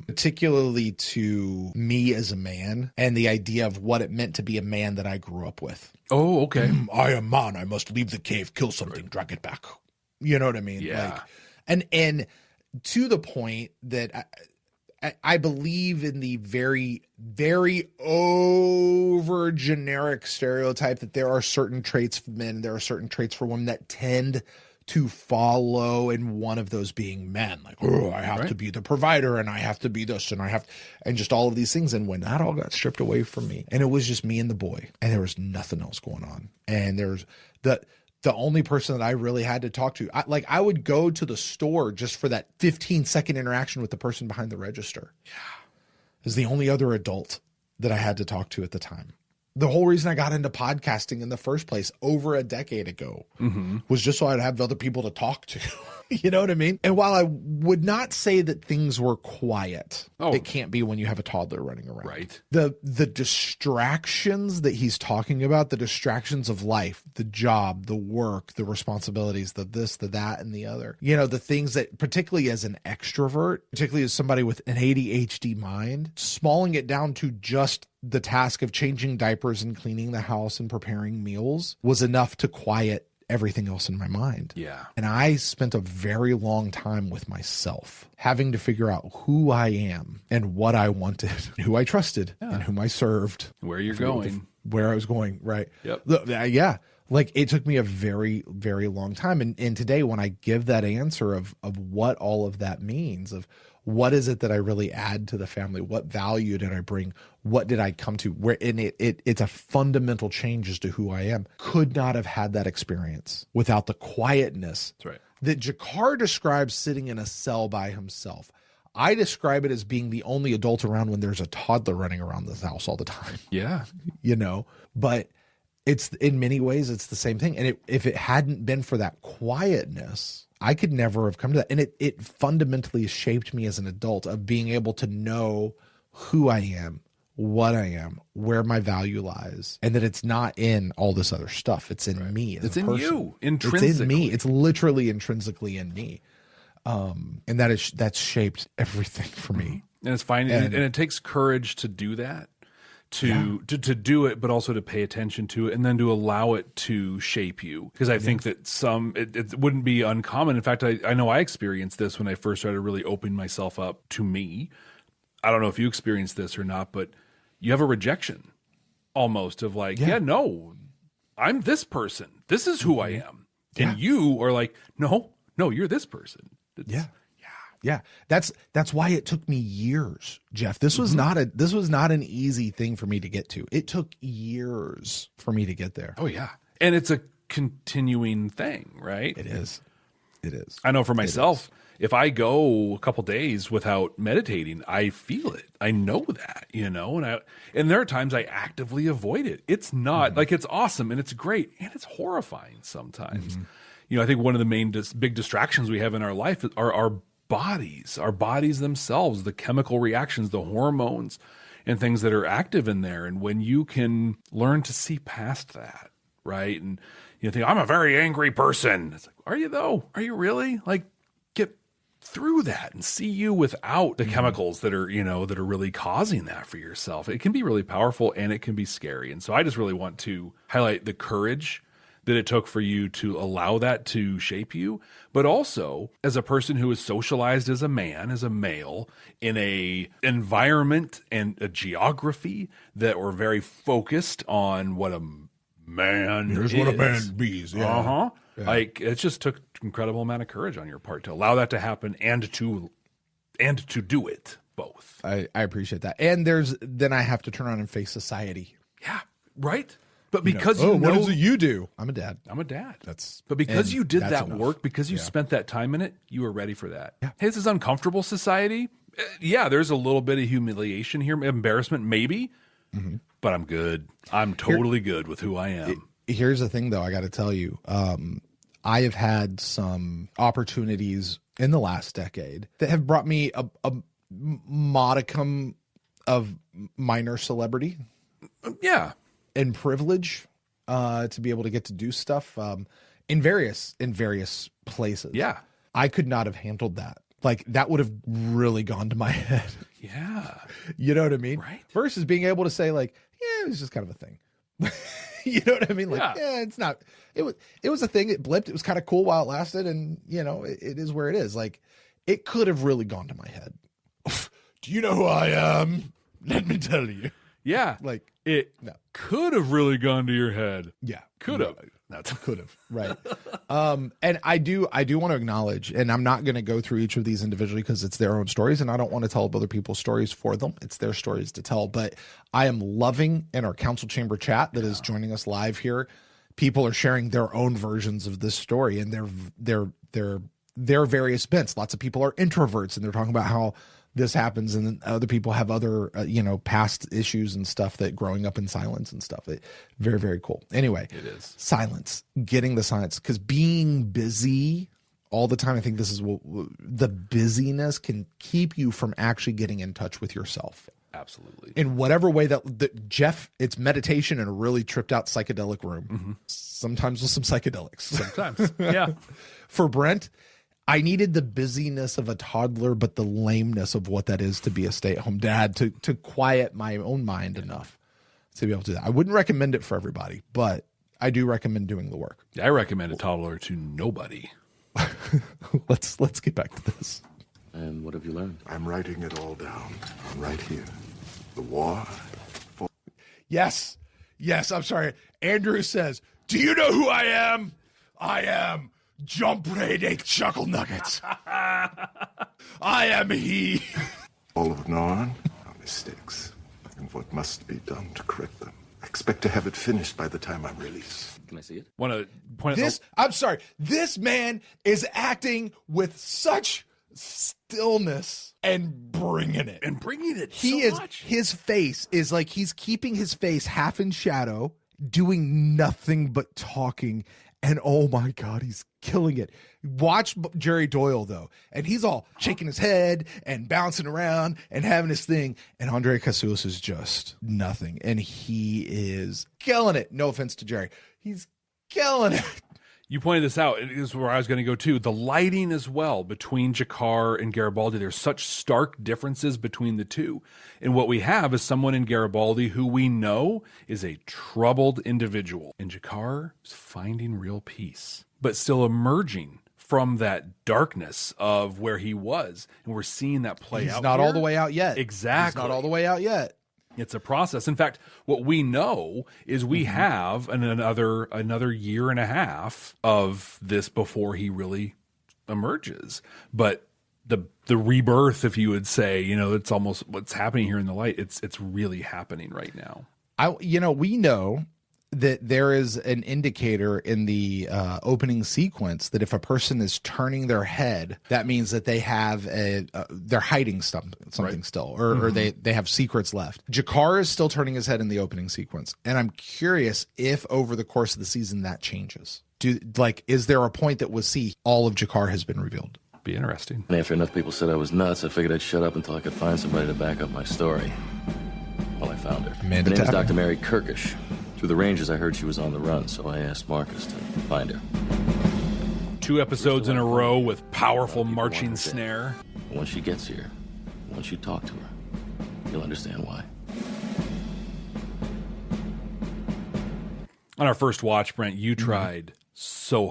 particularly to me as a man, and the idea of what it meant to be a man that I grew up with. Oh, okay. I am man. I must leave the cave, kill something, drag it back. You know what I mean? Yeah. Like, and to the point that I believe in the very, very over generic stereotype that there are certain traits for men, there are certain traits for women that tend to follow, and one of those being men. Like, oh, I have to be the provider, and I have to be this, and and just all of these things. And when that all got stripped away from me, and it was just me and the boy, and there was nothing else going on, and there's the only person that I really had to talk to, I would go to the store just for that 15-second interaction with the person behind the register. Yeah. Is the only other adult that I had to talk to at the time. The whole reason I got into podcasting in the first place over a decade ago was just so I'd have other people to talk to. You know what I mean? And while I would not say that things were quiet, it can't be when you have a toddler running around. Right. The distractions that he's talking about, the distractions of life, the job, the work, the responsibilities, the this, the that, and the other. You know, the things that, particularly as an extrovert, particularly as somebody with an ADHD mind, smalling it down to just the task of changing diapers and cleaning the house and preparing meals was enough to quiet everything else in my mind. Yeah. And I spent a very long time with myself, having to figure out who I am and what I wanted, who I trusted, and whom I served. Where you're going. Where I was going, right. Yep. Yeah. Like, it took me a very, very long time. And today, when I give that answer of what all of that means, of what is it that I really add to the family? What value did I bring? What did I come to? Where in it's a fundamental change as to who I am. Could not have had that experience without the quietness that Jakar describes sitting in a cell by himself. I describe it as being the only adult around when there's a toddler running around this house all the time. Yeah. You know, but it's, in many ways, it's the same thing. And if it hadn't been for that quietness, I could never have come to that. And it fundamentally shaped me as an adult, of being able to know who I am, what I am, where my value lies, and that it's not in all this other stuff. It's in me. It's in you, intrinsically. It's in me. It's literally intrinsically in me. And that's shaped everything for me. And it's fine. And it takes courage to do that, to do it, but also to pay attention to it and then to allow it to shape you. Because I think that it wouldn't be uncommon. In fact, I know I experienced this when I first started really opening myself up to me. I don't know if you experienced this or not, but you have a rejection almost of like, no, I'm this person. This is who I am. And you are like, no, you're this person. Yeah. That's why it took me years, Jeff. This was not an easy thing for me to get to. It took years for me to get there. Oh yeah. And it's a continuing thing, right? It is. I know for myself, if I go a couple days without meditating, I feel it. I know that, and there are times I actively avoid it. It's not like it's awesome and it's great and it's horrifying sometimes. I think one of the main big distractions we have in our life are our bodies themselves, the chemical reactions, the hormones and things that are active in there. And when you can learn to see past that, right? And you think, I'm a very angry person. It's like, are you though? Are you really? Like, get through that and see you without the chemicals that are, that are really causing that for yourself. It can be really powerful and it can be scary. And so I just really want to highlight the courage that it took for you to allow that to shape you, but also as a person who is socialized as a man, as a male, in a environment and a geography that were very focused on what a man Here's is. what a man bees. Yeah. Like it just took incredible amount of courage on your part to allow that to happen and to do it both. I appreciate that. And then I have to turn around and face society. Yeah, right. But because what is it you do? I'm a dad. But because you did that work, because you spent that time in it, you were ready for that. Yeah. Hey, this is uncomfortable society. Yeah, there's a little bit of humiliation here, embarrassment maybe, but I'm good. I'm totally good with who I am. Here's the thing, though. I got to tell you, I have had some opportunities in the last decade that have brought me a modicum of minor celebrity. Yeah. And privilege to be able to get to do stuff in various places. Yeah. I could not have handled that. Like that would have really gone to my head. Yeah. You know what I mean? Right. Versus being able to say like, yeah, it was just kind of a thing. You know what I mean? Like, it's not, it was a thing. It blipped. It was kind of cool while it lasted. And it is where it is. Like it could have really gone to my head. Do you know who I am? Let me tell you. Yeah. Like it could have really gone to your head. Yeah. Could have. Could have. Right. And I do want to acknowledge, and I'm not going to go through each of these individually because it's their own stories and I don't want to tell other people's stories for them. It's their stories to tell, but I am loving in our council chamber chat that is joining us live here. People are sharing their own versions of this story and their various bents. Lots of people are introverts and they're talking about how this happens, and then other people have other past issues and stuff that growing up in silence and stuff. Very, very cool. Anyway, it is silence, getting the silence, because being busy all the time, I think this is what the busyness can keep you from actually getting in touch with yourself. Absolutely. In whatever way that Jeff, it's meditation in a really tripped out psychedelic room. Sometimes with some psychedelics. Sometimes. Yeah. For Brent, I needed the busyness of a toddler, but the lameness of what that is to be a stay-at-home dad to quiet my own mind enough to be able to do that. I wouldn't recommend it for everybody, but I do recommend doing the work. I recommend a toddler to nobody. Let's get back to this. And what have you learned? I'm writing it all down right here. The war. Yes, I'm sorry. Andrew says, do you know who I am? I am Jump Raid Chuckle Nuggets. I am he. All of Norn are mistakes, and what must be done to correct them. I expect to have it finished by the time I'm released. Can I see it? Want to point this? I'm sorry. This man is acting with such stillness and bringing it. His face is like he's keeping his face half in shadow, doing nothing but talking. And oh my God, he's killing it. Watch Jerry Doyle, though. And he's all shaking his head and bouncing around and having his thing. And Andre Casillas is just nothing. And he is killing it. No offense to Jerry. He's killing it. You pointed this out. It is where I was going to go too. The lighting as well between G'Kar and Garibaldi. There's such stark differences between the two. And what we have is someone in Garibaldi who we know is a troubled individual. And G'Kar is finding real peace, but still emerging from that darkness of where he was. And we're seeing that play out. He's not all the way out yet. Exactly. He's not all the way out yet. It's a process. In fact, what we know is we have another year and a half of this before he really emerges. But the rebirth, if you would say, it's almost what's happening here in the light. It's really happening right now. We know that there is an indicator in the opening sequence that if a person is turning their head, that means that they have they're hiding something still, or they have secrets left. G'Kar is still turning his head in the opening sequence, and I'm curious if over the course of the season that changes. Is there a point that we'll see all of G'Kar has been revealed? Be interesting. And after enough people said I was nuts, I figured I'd shut up until I could find somebody to back up my story. Well, I found her. Her name is Dr. Mary Kirkish. Through the ranges, I heard she was on the run, so I asked Marcus to find her. 2 episodes in a row with powerful marching snare. When she gets here, once you talk to her, you'll understand why. On our first watch, Brent, you tried so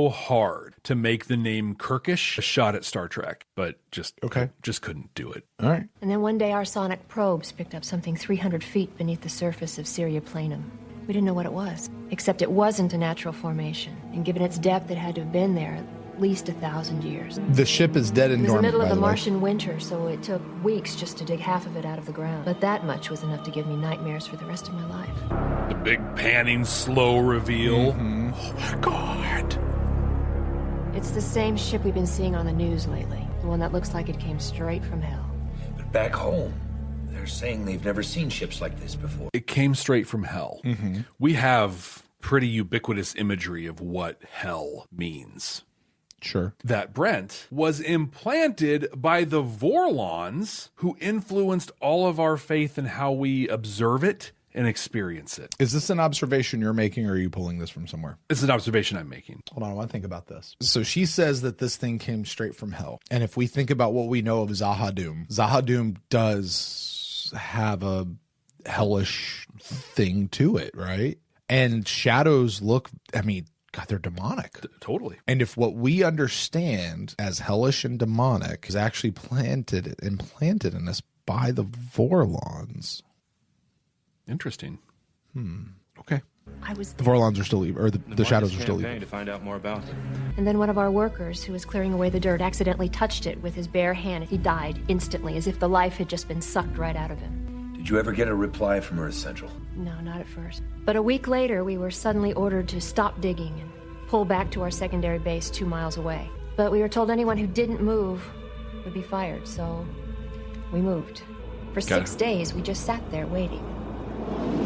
hard to make the name Kirkish a shot at Star Trek, but just couldn't do it. All right. And then one day our sonic probes picked up something 300 feet beneath the surface of Syria Planum. We didn't know what it was, except it wasn't a natural formation, and given its depth, it had to have been there at least 1,000 years. The ship is dead and dormant. It was the middle of the Martian winter, so it took weeks just to dig half of it out of the ground. But that much was enough to give me nightmares for the rest of my life. The big panning, slow reveal. Oh my God. It's the same ship we've been seeing on the news lately. The one that looks like it came straight from hell. But back home, they're saying they've never seen ships like this before. It came straight from hell. We have pretty ubiquitous imagery of what hell means. Sure. That Brent was implanted by the Vorlons, who influenced all of our faith in how we observe it and experience it. Is this an observation you're making, or are you pulling this from somewhere? It's an observation I'm making. Hold on, I want to think about this. So she says that this thing came straight from hell. And if we think about what we know of Zahadum does have a hellish thing to it, right? And shadows look, God, they're demonic. Totally. And if what we understand as hellish and demonic is actually implanted in us by the Vorlons. Interesting. Okay. The Vorlons are still evil, or the shadows are still evil. To find out more about them. And then one of our workers, who was clearing away the dirt, accidentally touched it with his bare hand. He died instantly, as if the life had just been sucked right out of him. Did you ever get a reply from Earth Central? No, not at first. But a week later, we were suddenly ordered to stop digging and pull back to our secondary base 2 miles away. But we were told anyone who didn't move would be fired, so we moved. For 6 days, we just sat there waiting,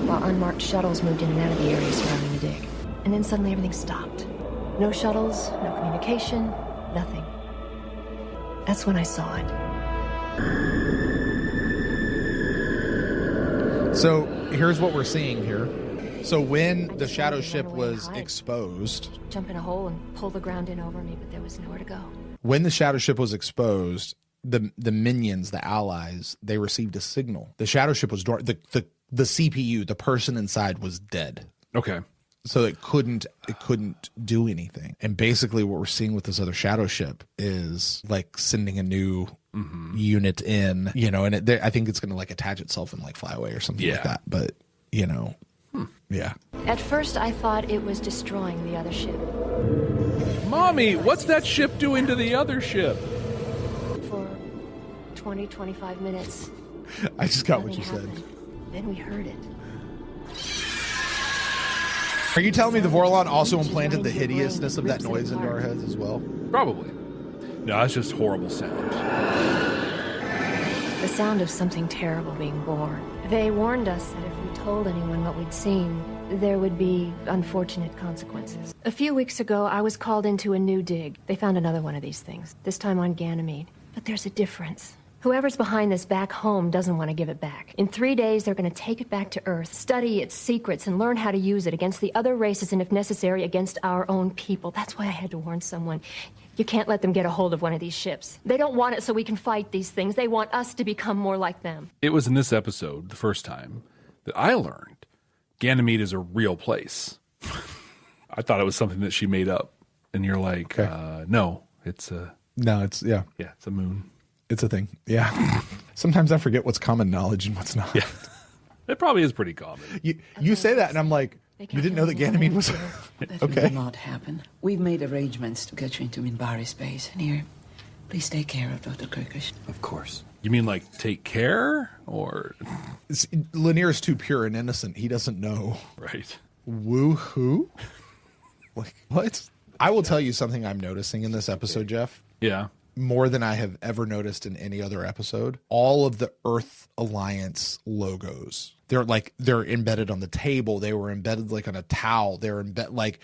while unmarked shuttles moved in and out of the area surrounding the dig. And then suddenly everything stopped. No shuttles, no communication, nothing. That's when I saw it. So here's what we're seeing here. So when the shadow ship was exposed... Jump in a hole and pull the ground in over me, but there was nowhere to go. When the shadow ship was exposed, the minions, the allies, they received a signal. The shadow ship was... The CPU, the person inside, was dead. Okay. So it couldn't do anything. And basically what we're seeing with this other shadow ship is like sending a new unit in, and I think it's going to like attach itself and like fly away or something like that. But, yeah. At first I thought it was destroying the other ship. Mommy, what's that ship doing to the other ship? For 20, 25 minutes. I just got what you said. Then we heard it. Are you telling me the Vorlon also implanted the hideousness of that noise into our heads as well? Probably. No, that's just horrible sound. The sound of something terrible being born. They warned us that if we told anyone what we'd seen, there would be unfortunate consequences. A few weeks ago, I was called into a new dig. They found another one of these things, this time on Ganymede. But there's a difference. Whoever's behind this back home doesn't want to give it back. In 3 days, they're going to take it back to Earth, study its secrets, and learn how to use it against the other races and, if necessary, against our own people. That's why I had to warn someone. You can't let them get a hold of one of these ships. They don't want it so we can fight these things. They want us to become more like them. It was in this episode, the first time, that I learned Ganymede is a real place. I thought it was something that she made up. And you're like, no, it's a... No, it's, yeah. Yeah, it's a moon. It's a thing. Yeah. Sometimes I forget what's common knowledge and what's not. Yeah. It probably is pretty common. You say that, and I'm like, you didn't know that Ganymede was... That okay. will not happen. We've made arrangements to get you into Minbari space. And here, please take care of Dr. Kirkish. Of course. You mean like take care? Or... Lanier's too pure and innocent. He doesn't know. Right. Woo-hoo? Like, what? I will tell you something I'm noticing in this episode, Jeff. Yeah. More than I have ever noticed in any other episode. All of the Earth Alliance logos, they're embedded on the table. They were embedded like on a towel. They're embedded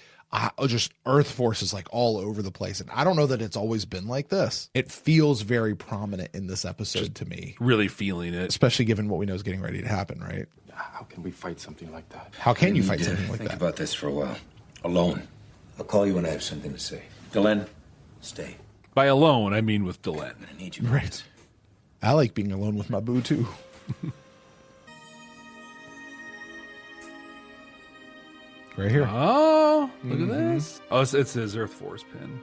just Earth forces like all over the place. And I don't know that it's always been like this. It feels very prominent in this episode just to me. Really feeling it. Especially given what we know is getting ready to happen, right? How can we fight something like that? How can you fight something like that? Think about this for a while. Alone. I'll call you when I have something to say. Delenn, stay. By alone, I mean with Delenn. I'm gonna need you. Right. I like being alone with my boo, too. Right here. Oh, look at this. Oh, it's his Earth Force pin,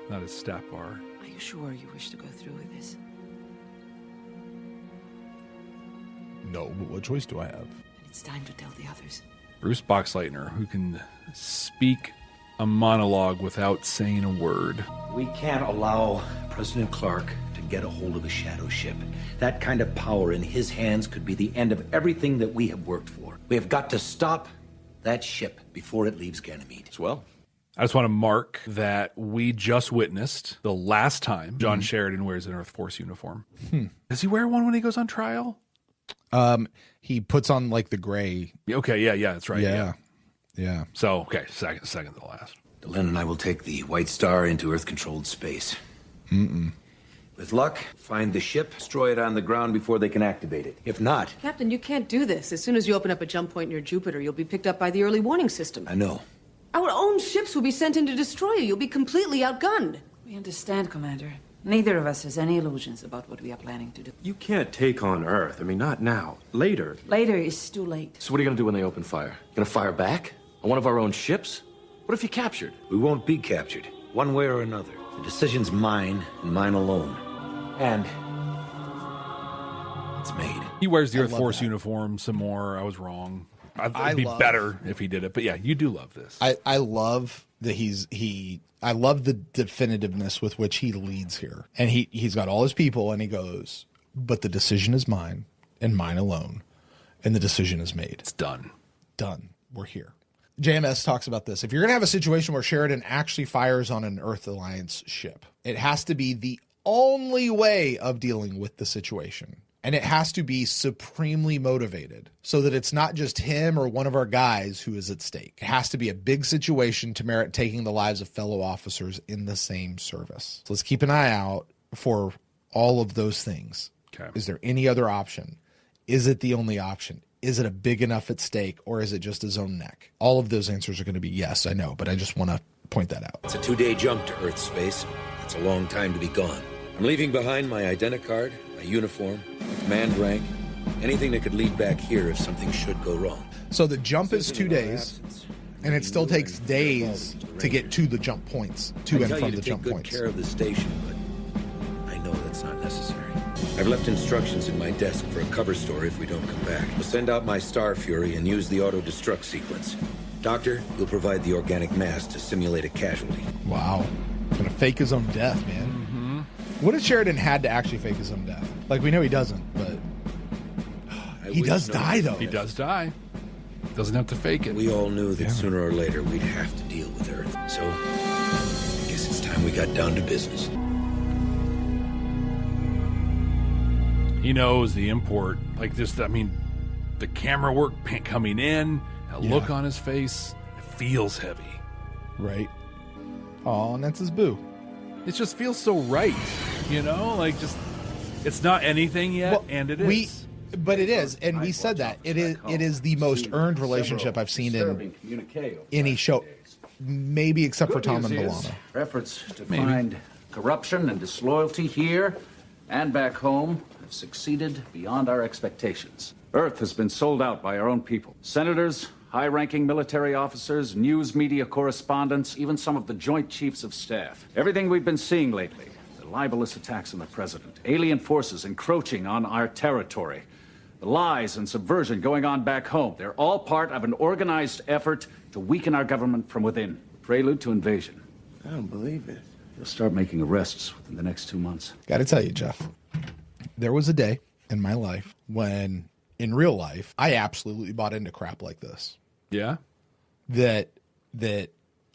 not his stat bar. Are you sure you wish to go through with this? No, but what choice do I have? It's time to tell the others. Bruce Boxleitner, who can speak a monologue without saying a word. We can't allow President Clark to get a hold of a shadow ship. That kind of power in his hands could be the end of everything that we have worked for. We have got to stop that ship before it leaves Ganymede. As well. I just want to mark that we just witnessed the last time John Sheridan wears an Earth Force uniform. Does he wear one when he goes on trial? He puts on like the gray. Okay, yeah, that's right. Yeah. So, okay, second to the last. Delenn and I will take the White Star into Earth-controlled space. With luck, find the ship, destroy it on the ground before they can activate it. If not... Captain, you can't do this. As soon as you open up a jump point near Jupiter, you'll be picked up by the early warning system. I know. Our own ships will be sent in to destroy you. You'll be completely outgunned. We understand, Commander. Neither of us has any illusions about what we are planning to do. You can't take on Earth. I mean, not now. Later. Later is too late. So what are you going to do when they open fire? Going to fire back? On one of our own ships? What if you're captured? We won't be captured, one way or another. The decision's mine and mine alone. And it's made. He wears the Earth Force uniform some more. I was wrong. It'd be better if he did it. But yeah, you do love this. I love that I love the definitiveness with which he leads here. And he's got all his people and he goes, but the decision is mine and mine alone. And the decision is made. It's done. Done. We're here. JMS talks about this. If you're going to have a situation where Sheridan actually fires on an Earth Alliance ship, it has to be the only way of dealing with the situation. And it has to be supremely motivated so that it's not just him or one of our guys who is at stake. It has to be a big situation to merit taking the lives of fellow officers in the same service. So let's keep an eye out for all of those things. Okay. Is there any other option? Is it the only option? Is it a big enough at stake, or is it just his own neck? All of those answers are going to be yes, I know, but I just want to point that out. It's a 2-day jump to Earth space. It's a long time to be gone. I'm leaving behind my identicard, my uniform, my command rank, anything that could lead back here if something should go wrong. So the jump is 2 days, and it still takes days to get to the jump points, to and from the jump points. I tell you to take good care of the station, but I know that's not necessary. I've left instructions in my desk for a cover story if we don't come back. We'll send out my Starfury and use the auto-destruct sequence. Doctor, you'll provide the organic mass to simulate a casualty. Wow. He's going to fake his own death, man. What if Sheridan had to actually fake his own death? Like, we know he doesn't, but he does die, though. He does die. Doesn't have to fake it. We all knew that sooner or later we'd have to deal with Earth. So, I guess it's time we got down to business. He knows the import. Like this, I mean, the camera work coming in, that look on his face, it feels heavy. Right. Oh, and that's his boo. It just feels so right, you know? Like, just, It's not anything yet, and it is. But it is, and we said that it is the most earned relationship I've seen in any show, maybe except for Tom and Milana. Efforts to find corruption and disloyalty here and back home have succeeded beyond our expectations. Earth has been sold out by our own people. Senators, high-ranking military officers, news media correspondents, even some of the Joint Chiefs of Staff. Everything we've been seeing lately, the libelous attacks on the president, alien forces encroaching on our territory, the lies and subversion going on back home, they're all part of an organized effort to weaken our government from within. Prelude to invasion. I don't believe it. You'll start making arrests within the next 2 months. Got to tell you, Jeff, there was a day in my life when, in real life, I absolutely bought into crap like this. Yeah? That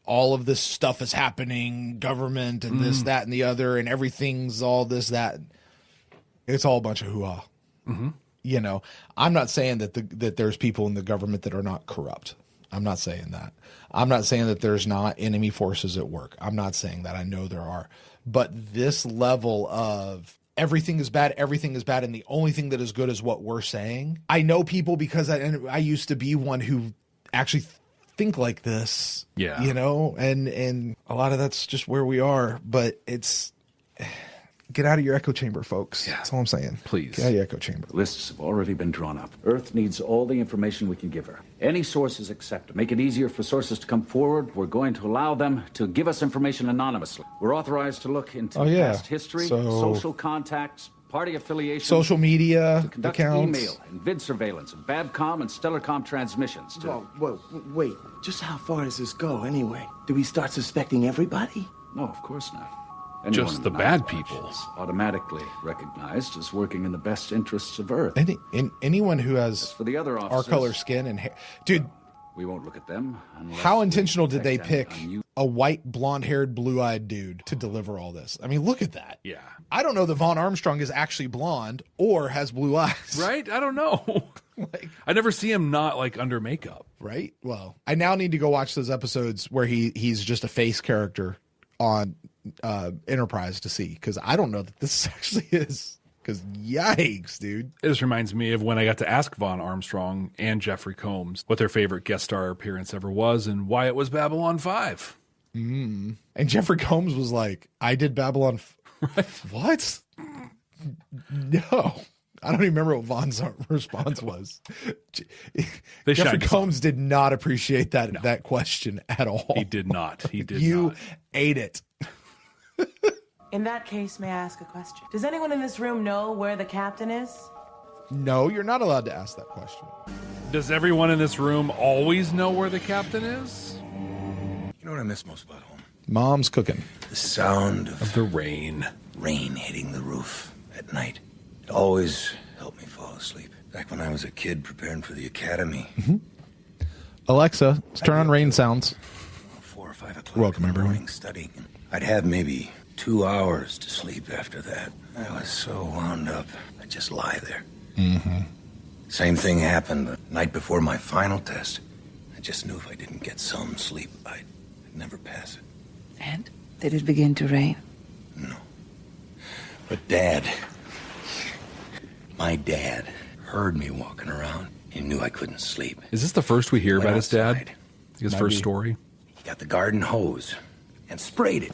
all of this stuff is happening, government and this, that, and the other, and everything's all this, that. It's all a bunch of hoo-ha. Mm-hmm. You know, I'm not saying that there's people in the government that are not corrupt. I'm not saying that. I'm not saying that there's not enemy forces at work. I'm not saying that. I know there are. But this level of everything is bad, and the only thing that is good is what we're saying. I know people because I used to be one who actually think like this. Yeah. You know, and a lot of that's just where we are. But it's... Get out of your echo chamber, folks. Yeah. That's all I'm saying. Please. Get out of your echo chamber. Lists have already been drawn up. Earth needs all the information we can give her. Any sources accept. To make it easier for sources to come forward, we're going to allow them to give us information anonymously. We're authorized to look into past history, social contacts, party affiliations, social media to conduct accounts, email and vid surveillance of Babcom and Stellarcom transmissions. Wait. Just how far does this go, anyway? Do we start suspecting everybody? No, of course not. Just the bad people. Is automatically recognized as working in the best interests of Earth. Anyone who has for the other our color skin and hair. Dude, we won't look at them. How intentional did they pick a white, blonde-haired, blue-eyed dude to deliver all this? I mean, look at that. Yeah. I don't know that Vaughn Armstrong is actually blonde or has blue eyes. Right? I don't know. I never see him not under makeup. Right? Well, I now need to go watch those episodes where he's just a face character on Enterprise to see, because I don't know that this actually is, because yikes, dude. It just reminds me of when I got to ask Vaughn Armstrong and Jeffrey Combs what their favorite guest star appearance ever was and why it was Babylon 5. And Jeffrey Combs was like, I did Babylon right. What? No. I don't even remember what Vaughn's response was. Jeffrey Combs did not appreciate that question at all. He did not. He did you not. Ate it. In that case, may I ask a question? Does anyone in this room know where the captain is? No, you're not allowed to ask that question. Does everyone in this room always know where the captain is? You know what I miss most about home? Mom's cooking. The sound of the rain. Rain hitting the roof at night. It always helped me fall asleep. Back when I was a kid preparing for the academy. Mm-hmm. Alexa, let's turn on rain sounds. 4 or 5 o'clock. Welcome, in the everyone. morning studying. I'd have maybe 2 hours to sleep after that. I was so wound up. I'd just lie there. Mm-hmm. Same thing happened the night before my final test. I just knew if I didn't get some sleep, I'd never pass it. And? Did it begin to rain? No. But Dad, my dad, heard me walking around. He knew I couldn't sleep. Is this the first we hear about his dad? His first story? He got the garden hose and sprayed it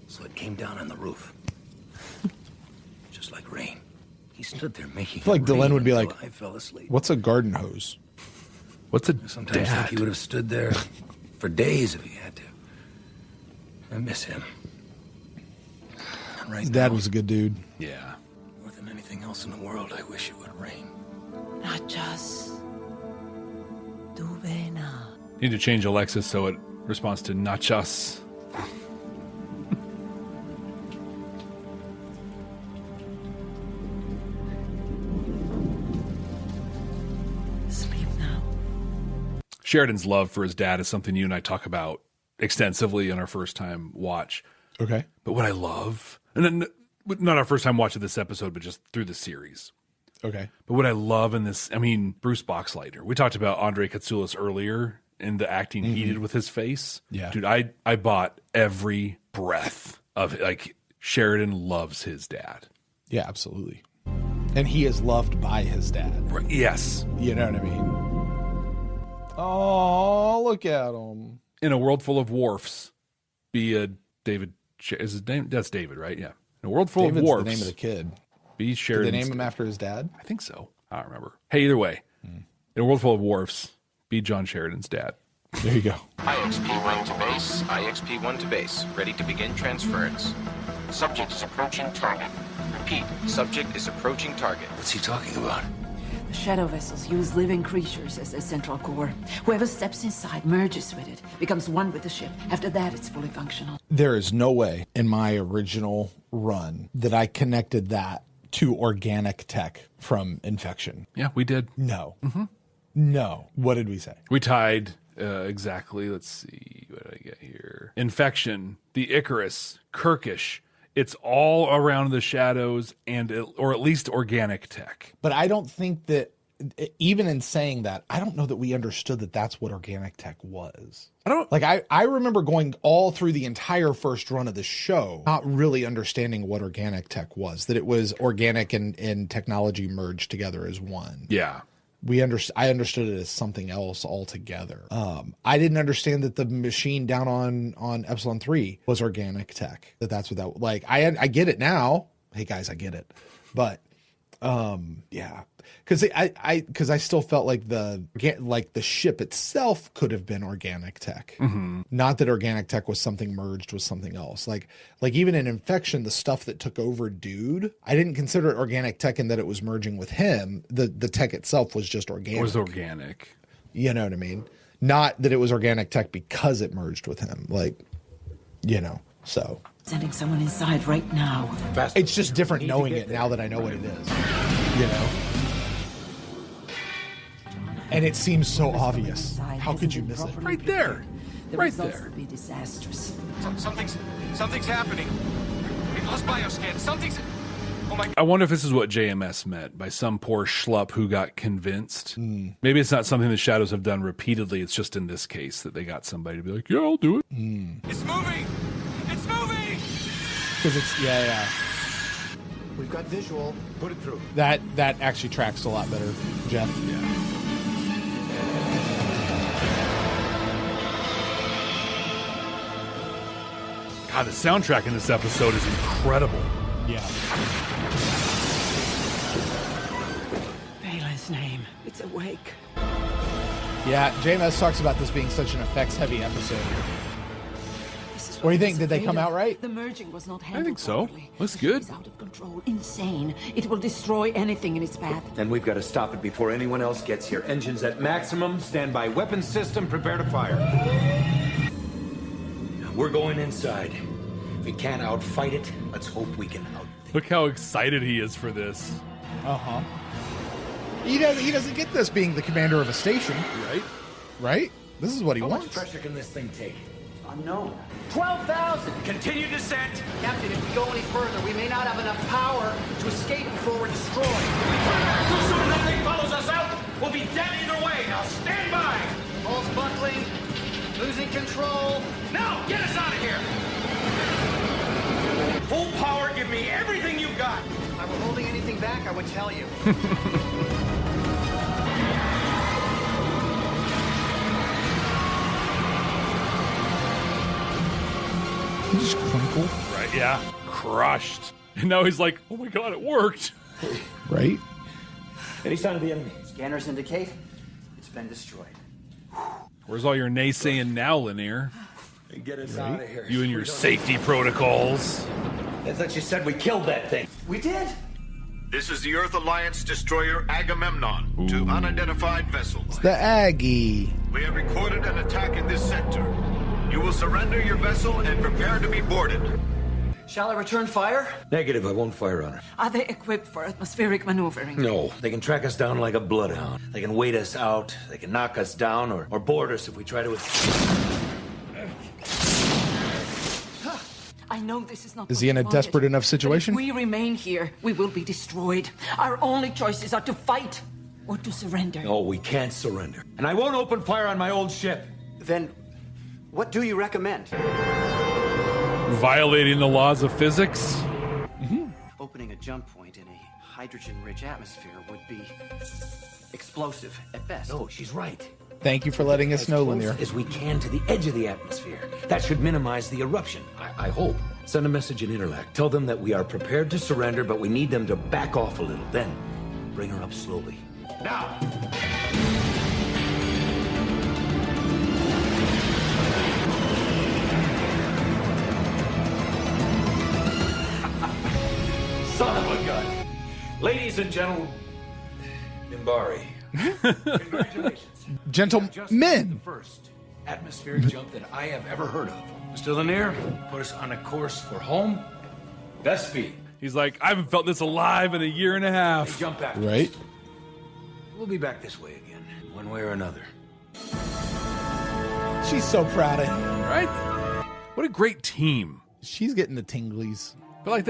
so it came down on the roof. Just like rain. He stood there making I feel like Delenn would be like, I fell asleep. what's a garden hose? What's a Sometimes dad? think he would have stood there for days if he had to. I miss him. And right His dad now, was a good dude. Yeah. more than anything else in the world, I wish it would rain. Nachos. Duvena. Need to change Alexa so it responds to nachos. Sleep now. Sheridan's love for his dad is something you and I talk about extensively in our first time watch. Okay. But what I love, and then not our first time watch of this episode, but just through the series. Okay. But what I love in this, I mean, Bruce Boxleitner. We talked about Andre Katsoulis earlier and the acting he did with his face. Yeah. Dude, I bought every breath of Sheridan loves his dad. Yeah, absolutely. And he is loved by his dad. Right. Yes. You know what I mean? Oh, look at him. In a world full of wharfs, be a David. Is his name? That's David, right? Yeah. In a world full David's of wharfs. The name of the kid. Be Sheridan. Did they name him after his dad? I think so. I don't remember. Hey, either way, in a world full of wharfs, be John Sheridan's dad. There you go. IXP-1 to base. IXP-1 to base. Ready to begin transference. Subject is approaching target. Repeat. Subject is approaching target. What's he talking about? The shadow vessels use living creatures as their central core. Whoever steps inside merges with it, becomes one with the ship. After that, it's fully functional. There is no way in my original run that I connected that to organic tech from Infection. Yeah, we did. No. No. What did we say? We tied exactly. Let's see. What did I get here? Infection, the Icarus, Kirkish. It's all around the shadows or at least organic tech. But I don't think that, even in saying that, I don't know that we understood that that's what organic tech was. I remember going all through the entire first run of the show, not really understanding what organic tech was, that it was organic and technology merged together as one. Yeah. I understood it as something else altogether. I didn't understand that the machine down on Epsilon 3 was organic tech. That's what that, like, I get it now. Hey guys, I get it. But yeah, because I still felt like the ship itself could have been organic tech. Not that organic tech was something merged with something else. Like even in Infection, the stuff that took over Dude, I didn't consider it organic tech in that it was merging with him. The tech itself was just organic. It was organic. You know what I mean? Not that it was organic tech because it merged with him. So. Sending someone inside right now. It's just different knowing it now that I know what it is. And it seems so obvious. How could you miss it? Right there. The Right results there. will be disastrous. Something's happening. We've lost bioscan. Something's... Oh my... I wonder if this is what JMS meant by some poor schlup who got convinced. Maybe it's not something the Shadows have done repeatedly. It's just in this case that they got somebody to be like, yeah, I'll do it. It's moving! It's moving! Because it's, yeah. We've got visual. Put it through. That actually tracks a lot better, Jeff. Yeah. God, the soundtrack in this episode is incredible. Yeah. Valen's name. It's awake. Yeah, JMS talks about this being such an effects-heavy episode. What do you think? Did they come out right? The merging was not handled I think so. properly. Looks good. It's out of control. Insane. It will destroy anything in its path. Then we've got to stop it before anyone else gets here. Engines at maximum. Standby weapons system. Prepare to fire. We're going inside. If we can't outfight it, let's hope we can out. Look how excited he is for this. He doesn't get this being the commander of a station. Right? This is what he How wants. much pressure can this thing take? Unknown. 12,000! Continue descent! Captain, if we go any further, we may not have enough power to escape before we're destroyed. If we turn back too soon and that thing follows us out, we'll be dead either way. Now stand by! Pulse buckling. Losing control. Now, get us out of here! Full power, give me everything you've got! If I were holding anything back, I would tell you. He just crinkled. Right, yeah. Crushed. And now he's like, oh my God, it worked. Right? Any sign of the enemy? Scanners indicate it's been destroyed. Where's all your naysaying now, Lanier? Get us out of here. You and your safety protocols. I thought you said we killed that thing. We did? This is the Earth Alliance destroyer Agamemnon to unidentified vessels. The Aggie. We have recorded an attack in this sector. You will surrender your vessel and prepare to be boarded. Shall I return fire? Negative, I won't fire on her. Are they equipped for atmospheric maneuvering? No, they can track us down like a bloodhound. They can wait us out, they can knock us down, or board us if we try to escape. I know this is not. Is he in a desperate enough situation? If we remain here, we will be destroyed. Our only choices are to fight or to surrender. No, we can't surrender. And I won't open fire on my old ship. Then, what do you recommend? Violating the laws of physics? Opening a jump point in a hydrogen-rich atmosphere would be explosive at best. No, she's right. Thank you for letting us know, Lanier. As we can to the edge of the atmosphere. That should minimize the eruption, I hope. Send a message in Interlac. Tell them that we are prepared to surrender, but we need them to back off a little. Then, bring her up slowly. Now! Son of a gun! Ladies and gentlemen, Mimbari. Congratulations. Gentlemen. The first atmospheric jump that I have ever heard of. Mr. Lanier, put us on a course for home. Best speed. He's like, I haven't felt this alive in a year and a half. Jump back. Right. We'll be back this way again, one way or another. She's so proud of him. Right? What a great team. She's getting the tinglies. But like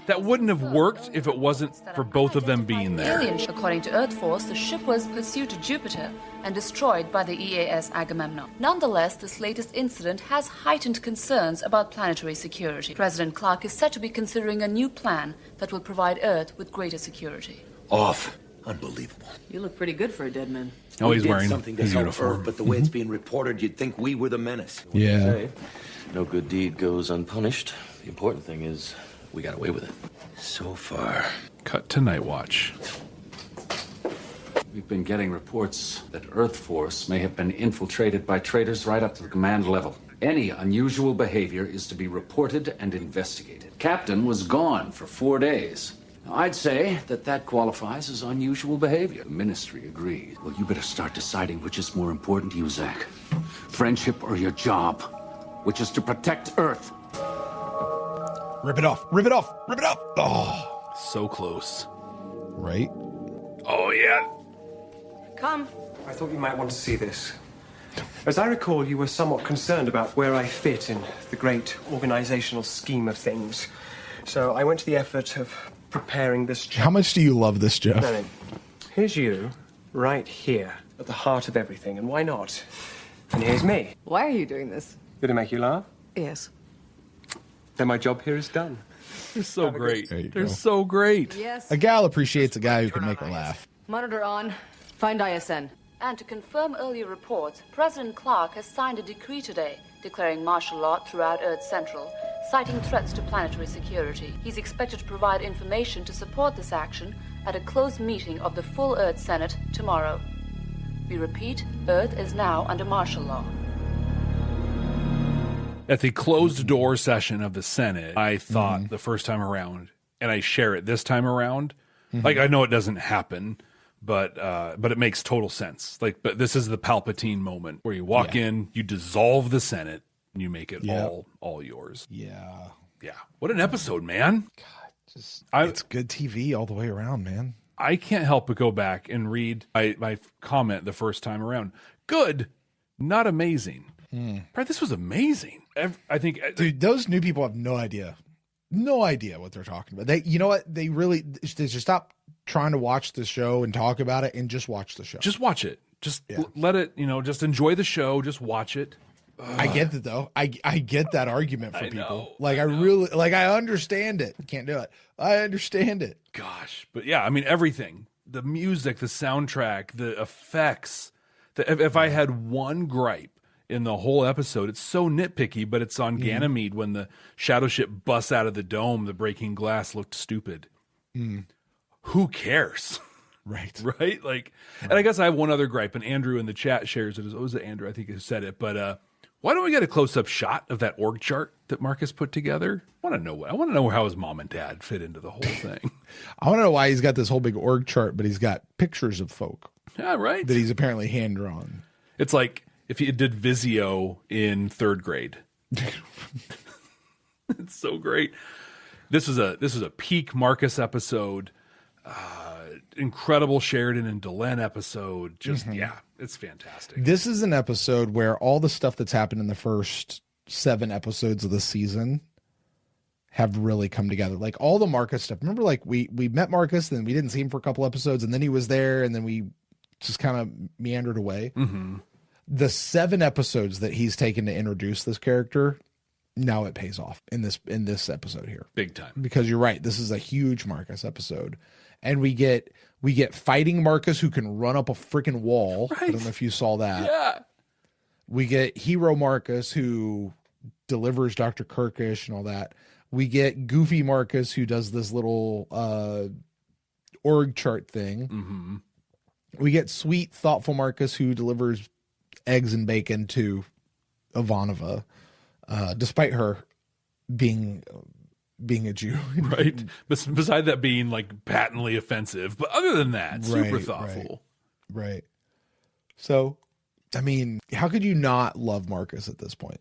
that wouldn't have worked if it wasn't for both of them being there. According to Earth Force, the ship was pursued to Jupiter and destroyed by the EAS Agamemnon. Nonetheless, this latest incident has heightened concerns about planetary security. President Clark is said to be considering a new plan that will provide Earth with greater security. Off. Unbelievable. You look pretty good for a dead man. Oh, he's We did wearing something to his help uniform. Earth, but the way it's being reported, you'd think we were the menace. Yeah. No good deed goes unpunished. The important thing is we got away with it. So far. Cut to Night Watch. We've been getting reports that Earth Force may have been infiltrated by traitors right up to the command level. Any unusual behavior is to be reported and investigated. Captain was gone for 4 days. Now, I'd say that qualifies as unusual behavior. The ministry agrees. Well, you better start deciding which is more important to you, Zach. Friendship or your job, which is to protect Earth. Rip it off. Rip it off. Rip it off. Oh. So close. Right? Oh, yeah. Come. I thought you might want to see this. As I recall, you were somewhat concerned about where I fit in the great organizational scheme of things. So I went to the effort of preparing this job. How much do you love this, Jeff? No. Here's you, right here, at the heart of everything, and why not? And here's me. Why are you doing this? Did it make you laugh? Yes. Then my job here is done. They're so great. There you They're go. so great. Yes. A gal appreciates a guy who can make her laugh. Monitor on. Find ISN. And to confirm earlier reports, President Clark has signed a decree today declaring martial law throughout Earth Central, citing threats to planetary security. He's expected to provide information to support this action at a closed meeting of the full Earth Senate tomorrow. We repeat, Earth is now under martial law. At the closed door session of the Senate, I thought the first time around, and I share it this time around, like I know it doesn't happen, but it makes total sense. Like, but this is the Palpatine moment where you walk in, you dissolve the Senate, and you make it all yours. Yeah. Yeah. What an episode, man. God, it's good TV all the way around, man. I can't help but go back and read my comment the first time around. Good, not amazing. Right, this was amazing. I think, dude, those new people have no idea what they're talking about. You know what? They should stop trying to watch the show and talk about it and just watch the show. Just watch it. Just let it, just enjoy the show. Just watch it. I get it though. I get that argument for people. I really I understand it. Can't do it. I understand it. Gosh, but yeah, I mean everything. The music, the soundtrack, the effects. If I had one gripe in the whole episode, it's so nitpicky, but it's on Ganymede when the shadow ship busts out of the dome, the breaking glass looked stupid. Who cares? Right. Right? And I guess I have one other gripe, and Andrew in the chat shares it. It was Andrew, I think, who said it, but why don't we get a close-up shot of that org chart that Marcus put together? I want to know how his mom and dad fit into the whole thing. I want to know why he's got this whole big org chart, but he's got pictures of folk. Yeah, right. That he's apparently hand-drawn. It's like if he did Vizio in third grade. It's so great. This is a peak Marcus episode. Incredible Sheridan and Delenn episode. Just it's fantastic. This is an episode where all the stuff that's happened in the first 7 episodes of the season have really come together. Like all the Marcus stuff. Remember, we met Marcus, then we didn't see him for a couple episodes, and then he was there, and then we just kind of meandered away. The 7 episodes that he's taken to introduce this character, now it pays off in this episode here. Big time. Because you're right. This is a huge Marcus episode. And we get fighting Marcus who can run up a freaking wall. Right. I don't know if you saw that. Yeah. We get hero Marcus who delivers Dr. Kirkish and all that. We get goofy Marcus who does this little org chart thing. Mm-hmm. We get sweet, thoughtful Marcus who delivers eggs and bacon to Ivanova, despite her being a Jew. Right. Beside that being like patently offensive. But other than that, super thoughtful. Right. So, I mean, how could you not love Marcus at this point?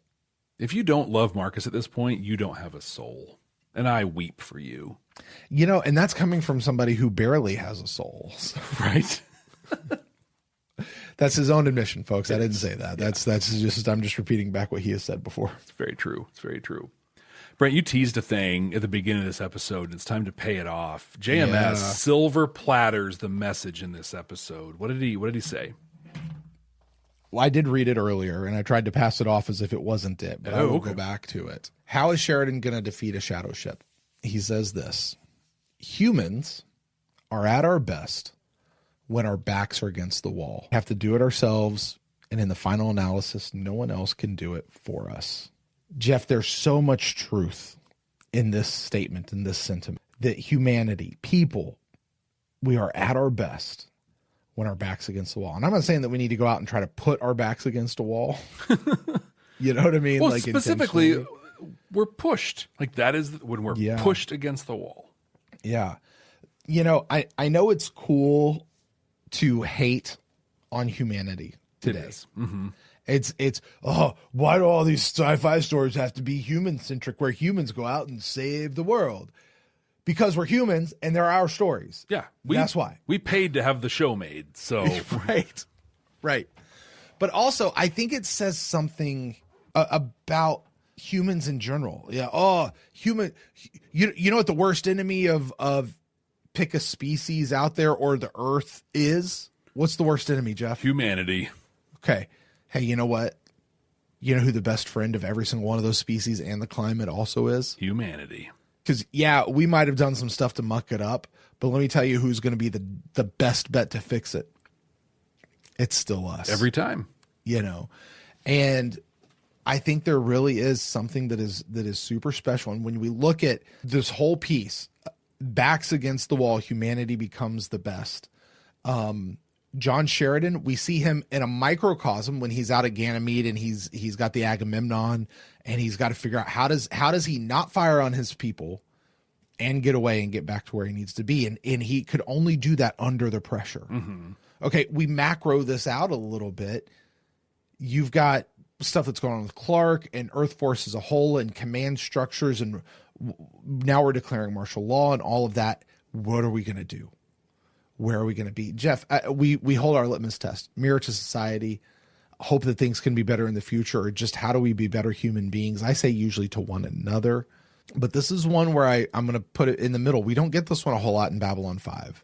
If you don't love Marcus at this point, you don't have a soul. And I weep for you. You know, and that's coming from somebody who barely has a soul. So. Right. That's his own admission, folks. I didn't say that. That's just, I'm just repeating back what he has said before. It's very true. It's very true. Brent, you teased a thing at the beginning of this episode, and it's time to pay it off. JMS silver platters the message in this episode. What did he say? Well, I did read it earlier, and I tried to pass it off as if it wasn't it, but I will go back to it. How is Sheridan going to defeat a shadow ship? He says this: humans are at our best when our backs are against the wall. We have to do it ourselves, and in the final analysis, no one else can do it for us. Jeff, there's so much truth in this statement, in this sentiment, that humanity, people, we are at our best when our back's against the wall. And I'm not saying that we need to go out and try to put our backs against a wall. You know what I mean? Well, like specifically, we're pushed. Like that is when we're pushed against the wall. Yeah. You know, I know it's cool to hate on humanity today. It is. Mm-hmm. It's why do all these sci-fi stories have to be human-centric where humans go out and save the world? Because we're humans and they're our stories. Yeah. That's why. We paid to have the show made. So Right. But also, I think it says something about humans in general. Yeah. Human. You know what the worst enemy of pick a species out there or the earth is? What's the worst enemy, Jeff? Humanity. Okay. Hey, you know what? You know who the best friend of every single one of those species and the climate also is? Humanity. Because, we might have done some stuff to muck it up, but let me tell you who's going to be the best bet to fix it. It's still us. Every time. You know, and I think there really is something that is super special. And when we look at this whole piece, backs against the wall, humanity becomes the best. John Sheridan, we see him in a microcosm when he's out at Ganymede and he's got the Agamemnon and he's got to figure out how does he not fire on his people and get away and get back to where he needs to be. And he could only do that under the pressure. Mm-hmm. Okay, we macro this out a little bit. You've got stuff that's going on with Clark and Earth Force as a whole and command structures. And now we're declaring martial law and all of that. What are we going to do? Where are we going to be? Jeff, we hold our litmus test. Mirror to society, hope that things can be better in the future, or just how do we be better human beings? I say usually to one another. But this is one where I'm going to put it in the middle. We don't get this one a whole lot in Babylon 5,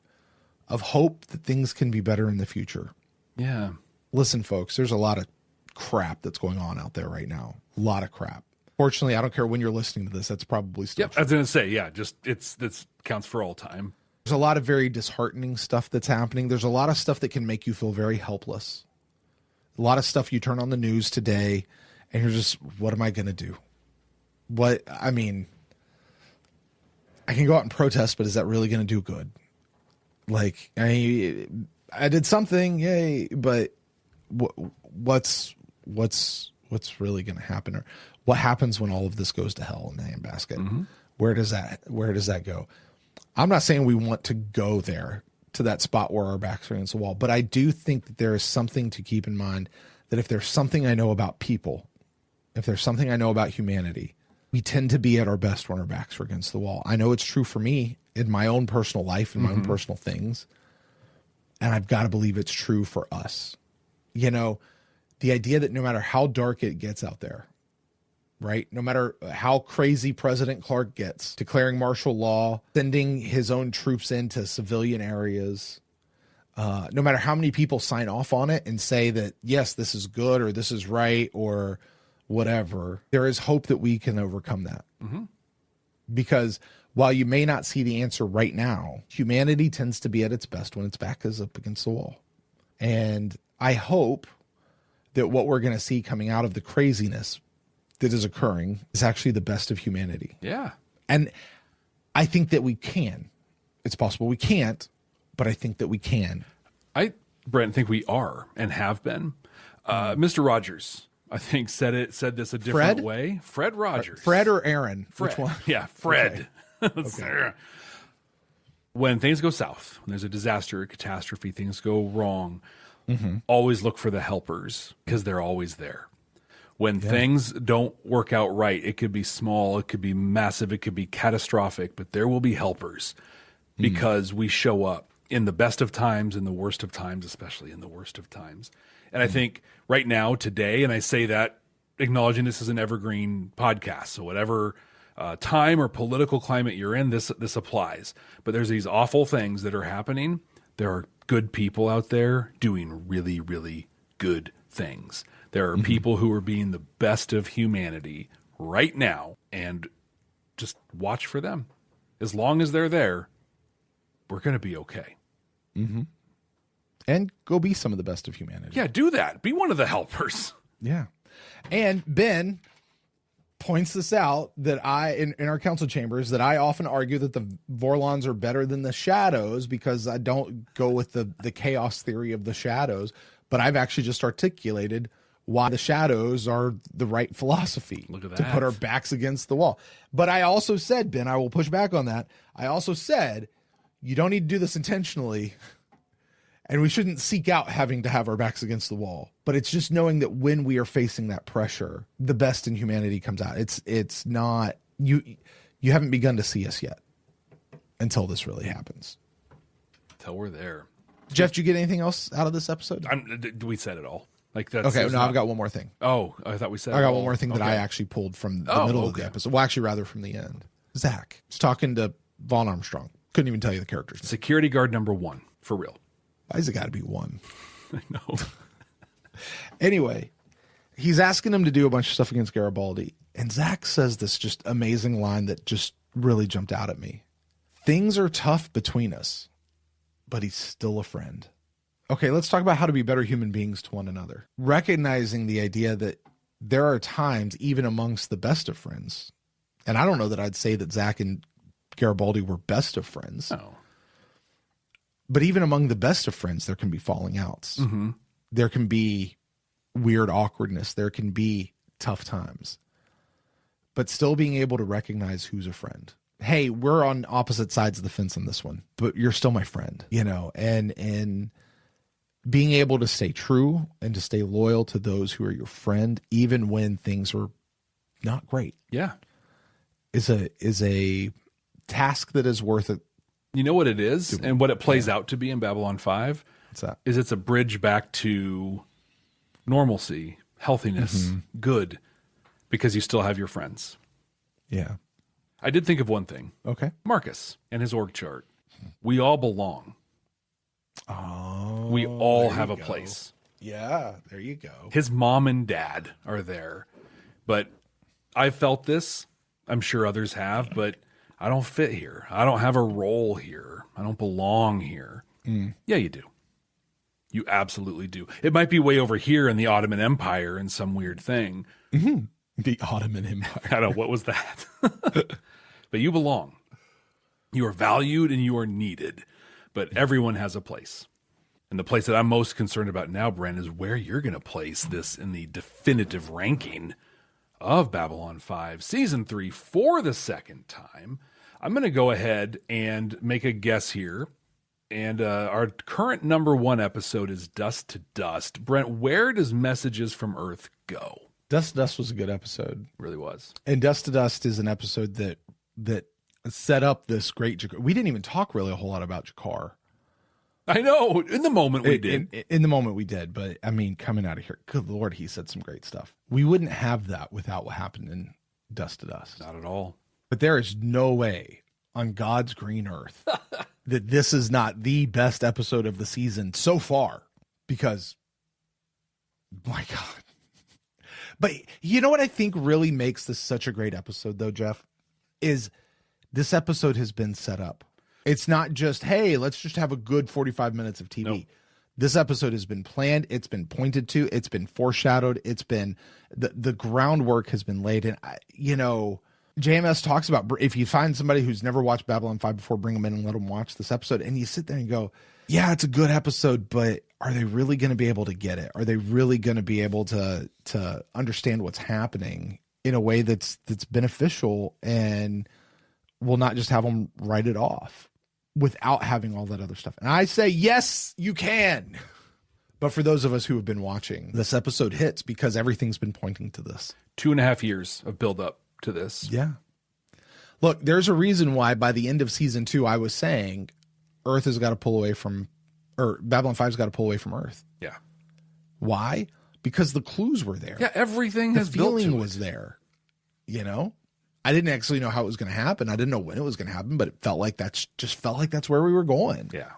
of hope that things can be better in the future. Yeah. Listen, folks, there's a lot of crap that's going on out there right now. A lot of crap. Fortunately, I don't care when you're listening to this. That's probably still true. I was going to say, this counts for all time. There's a lot of very disheartening stuff that's happening. There's a lot of stuff that can make you feel very helpless. A lot of stuff you turn on the news today and you're just, what am I going to do? I can go out and protest, but is that really going to do good? Like, I did something, yay, but what's really going to happen? Or what happens when all of this goes to hell in the handbasket? Mm-hmm. Where does that go? I'm not saying we want to go there to that spot where our backs are against the wall, but I do think that there is something to keep in mind, that if there's something I know about people, if there's something I know about humanity, we tend to be at our best when our backs are against the wall. I know it's true for me in my own personal life and my own personal things, and I've got to believe it's true for us. You know, the idea that no matter how dark it gets out there, right? No matter how crazy President Clark gets, declaring martial law, sending his own troops into civilian areas, no matter how many people sign off on it and say that, yes, this is good or this is right or whatever, there is hope that we can overcome that. Because while you may not see the answer right now, humanity tends to be at its best when its back is up against the wall. And I hope that what we're going to see coming out of the craziness that is occurring is actually the best of humanity. Yeah. And I think that we can. It's possible we can't, but I think that we can. Brent, think we are and have been. Mr. Rogers, I think, said this a different way. Fred Rogers. Fred or Aaron? Fred. Which one? Yeah, Fred. Okay. When things go south, when there's a disaster, a catastrophe, things go wrong, always look for the helpers because they're always there. When things don't work out right, it could be small, it could be massive, it could be catastrophic, but there will be helpers because we show up in the best of times, in the worst of times, especially in the worst of times. And I think right now, today, and I say that acknowledging this is an evergreen podcast, so whatever time or political climate you're in, this applies. But there's these awful things that are happening. There are good people out there doing really, really good things. There are people who are being the best of humanity right now, and just watch for them. As long as they're there, we're going to be okay. And go be some of the best of humanity. Yeah, do that. Be one of the helpers. Yeah. And Ben points this out that in our council chambers, that I often argue that the Vorlons are better than the Shadows because I don't go with the chaos theory of the Shadows, but I've actually just articulated why the Shadows are the right philosophy. Look at that. To put our backs against the wall. But I also said, Ben, I will push back on that. I also said, you don't need to do this intentionally, and we shouldn't seek out having to have our backs against the wall. But it's just knowing that when we are facing that pressure, the best in humanity comes out. It's not, you haven't begun to see us yet until this really happens. Until we're there. Jeff, did you get anything else out of this episode? We said it all. Like that's okay. No, I've got one more thing. Oh, I thought we said. I got one more thing that I actually pulled from the middle of the episode. Well, actually, rather from the end. Zach was talking to Vaughn Armstrong. Couldn't even tell you the character's name. Security guard number 1, for real. Why's it got to be 1? I know. Anyway, he's asking him to do a bunch of stuff against Garibaldi, and Zach says this just amazing line that just really jumped out at me. Things are tough between us, but he's still a friend. Okay, let's talk about how to be better human beings to one another. Recognizing the idea that there are times, even amongst the best of friends, and I don't know that I'd say that Zach and Garibaldi were best of friends. No. But even among the best of friends, there can be falling outs. There can be weird awkwardness. There can be tough times. But still being able to recognize who's a friend. Hey, we're on opposite sides of the fence on this one, but you're still my friend, and being able to stay true and to stay loyal to those who are your friend, even when things are not great. Yeah. Is a task that is worth it. You know what it is, and what it plays out to be in Babylon 5? What's that? Is it's a bridge back to normalcy, healthiness, good, because you still have your friends. Yeah. I did think of one thing. Okay. Marcus and his org chart. We all belong. Oh. We all have a place. Yeah, there you go. His mom and dad are there. But I felt this. I'm sure others have, but I don't fit here. I don't have a role here. I don't belong here. Yeah, you do. You absolutely do. It might be way over here in the Ottoman Empire in some weird thing. The Ottoman Empire. I don't know. What was that? But you belong. You are valued and you are needed. But everyone has a place. And the place that I'm most concerned about now, Brent, is where you're going to place this in the definitive ranking of Babylon 5 Season 3 for the second time. I'm going to go ahead and make a guess here. And our current number 1 episode is Dust to Dust. Brent, where does Messages from Earth go? Dust to Dust was a good episode. It really was. And Dust to Dust is an episode that set up this great Jakar. We didn't even talk really a whole lot about Jakar. I know. In the moment we did. In the moment we did. But, I mean, coming out of here, good Lord, he said some great stuff. We wouldn't have that without what happened in Dust to Dust. Not at all. But there is no way on God's green earth that this is not the best episode of the season so far. Because, my God. But you know what I think really makes this such a great episode, though, Jeff, is this episode has been set up. It's not just, hey, let's just have a good 45 minutes of TV. Nope. This episode has been planned. It's been pointed to. It's been foreshadowed. It's been the groundwork has been laid. And, JMS talks about if you find somebody who's never watched Babylon 5 before, bring them in and let them watch this episode. And you sit there and go, yeah, it's a good episode, but are they really going to be able to get it? Are they really going to be able to understand what's happening in a way that's beneficial and will not just have them write it off without having all that other stuff? And I say, yes, you can. But for those of us who have been watching, this episode hits because everything's been pointing to this. 2.5 years of buildup to this. Yeah. Look, there's a reason why by the end of season 2, I was saying Earth has got to pull away from, or Babylon 5's got to pull away from Earth. Yeah. Why? Because the clues were there. Yeah, everything has built to it. The feeling was there. I didn't actually know how it was going to happen. I didn't know when it was going to happen, but it felt like that's where we were going. Yeah.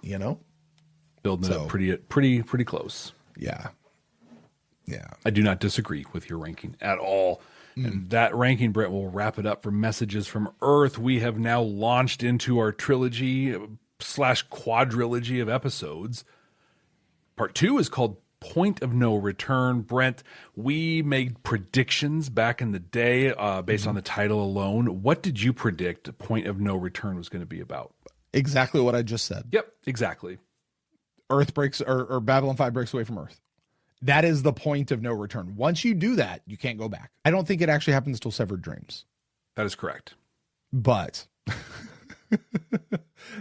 Building it up pretty close. Yeah. Yeah. I do not disagree with your ranking at all. And that ranking, Brent, will wrap it up for Messages from Earth. We have now launched into our trilogy / quadrilogy of episodes. Part 2 is called Point of No Return. Brent, we made predictions back in the day based on the title alone. What did you predict Point of No Return was going to be about? Exactly what I just said. Yep, exactly. Earth breaks, or Babylon 5 breaks away from Earth. That is the point of no return. Once you do that, you can't go back. I don't think it actually happens till Severed Dreams. That is correct. But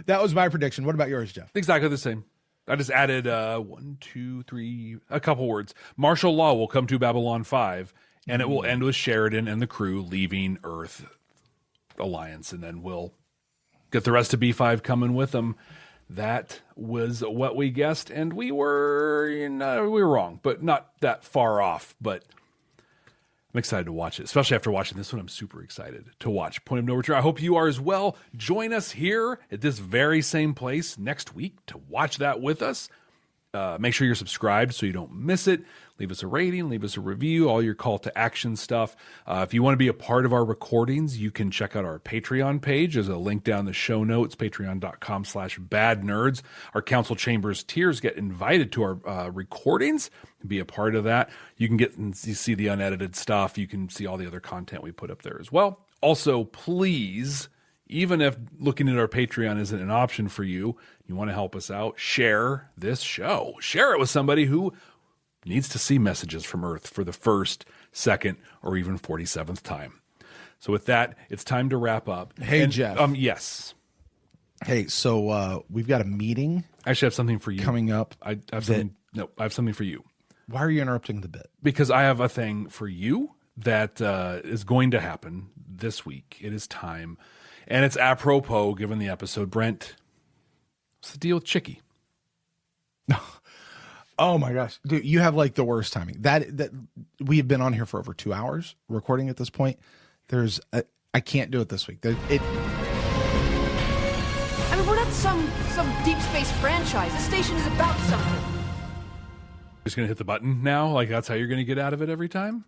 that was my prediction. What about yours, Jeff? Exactly the same. I just added 1, 2, 3, a couple words. Martial law will come to Babylon 5, and it will end with Sheridan and the crew leaving Earth Alliance, and then we'll get the rest of B5 coming with them. That was what we guessed, and we were wrong, but not that far off. But I'm excited to watch it, especially after watching this one. I'm super excited to watch Point of No Return. I hope you are as well. Join us here at this very same place next week to watch that with us. Make sure you're subscribed so you don't miss it. Leave us a rating, leave us a review, all your call to action stuff. If you want to be a part of our recordings, you can check out our Patreon page. There's a link down in the show notes, patreon.com/badnerds. Our council chambers tiers get invited to our recordings. Be a part of that. You can get and see the unedited stuff. You can see all the other content we put up there as well. Also, please, even if looking at our Patreon isn't an option for you, you want to help us out, share this show. Share it with somebody who needs to see Messages from Earth for the first, second, or even 47th time. So with that, it's time to wrap up. Hey, Jeff. Yes. Hey, so we've got a meeting. I actually have something for you coming up. I have something for you. Why are you interrupting the bit? Because I have a thing for you that is going to happen this week. It is time. And it's apropos, given the episode. Brent, what's the deal with Chicky? Oh my gosh, dude, you have like the worst timing. That we have been on here for over 2 hours recording at this point. I can't do it this week. I mean, we're not some deep space franchise. This station is about something. Just gonna hit the button now? Like that's how you're gonna get out of it every time?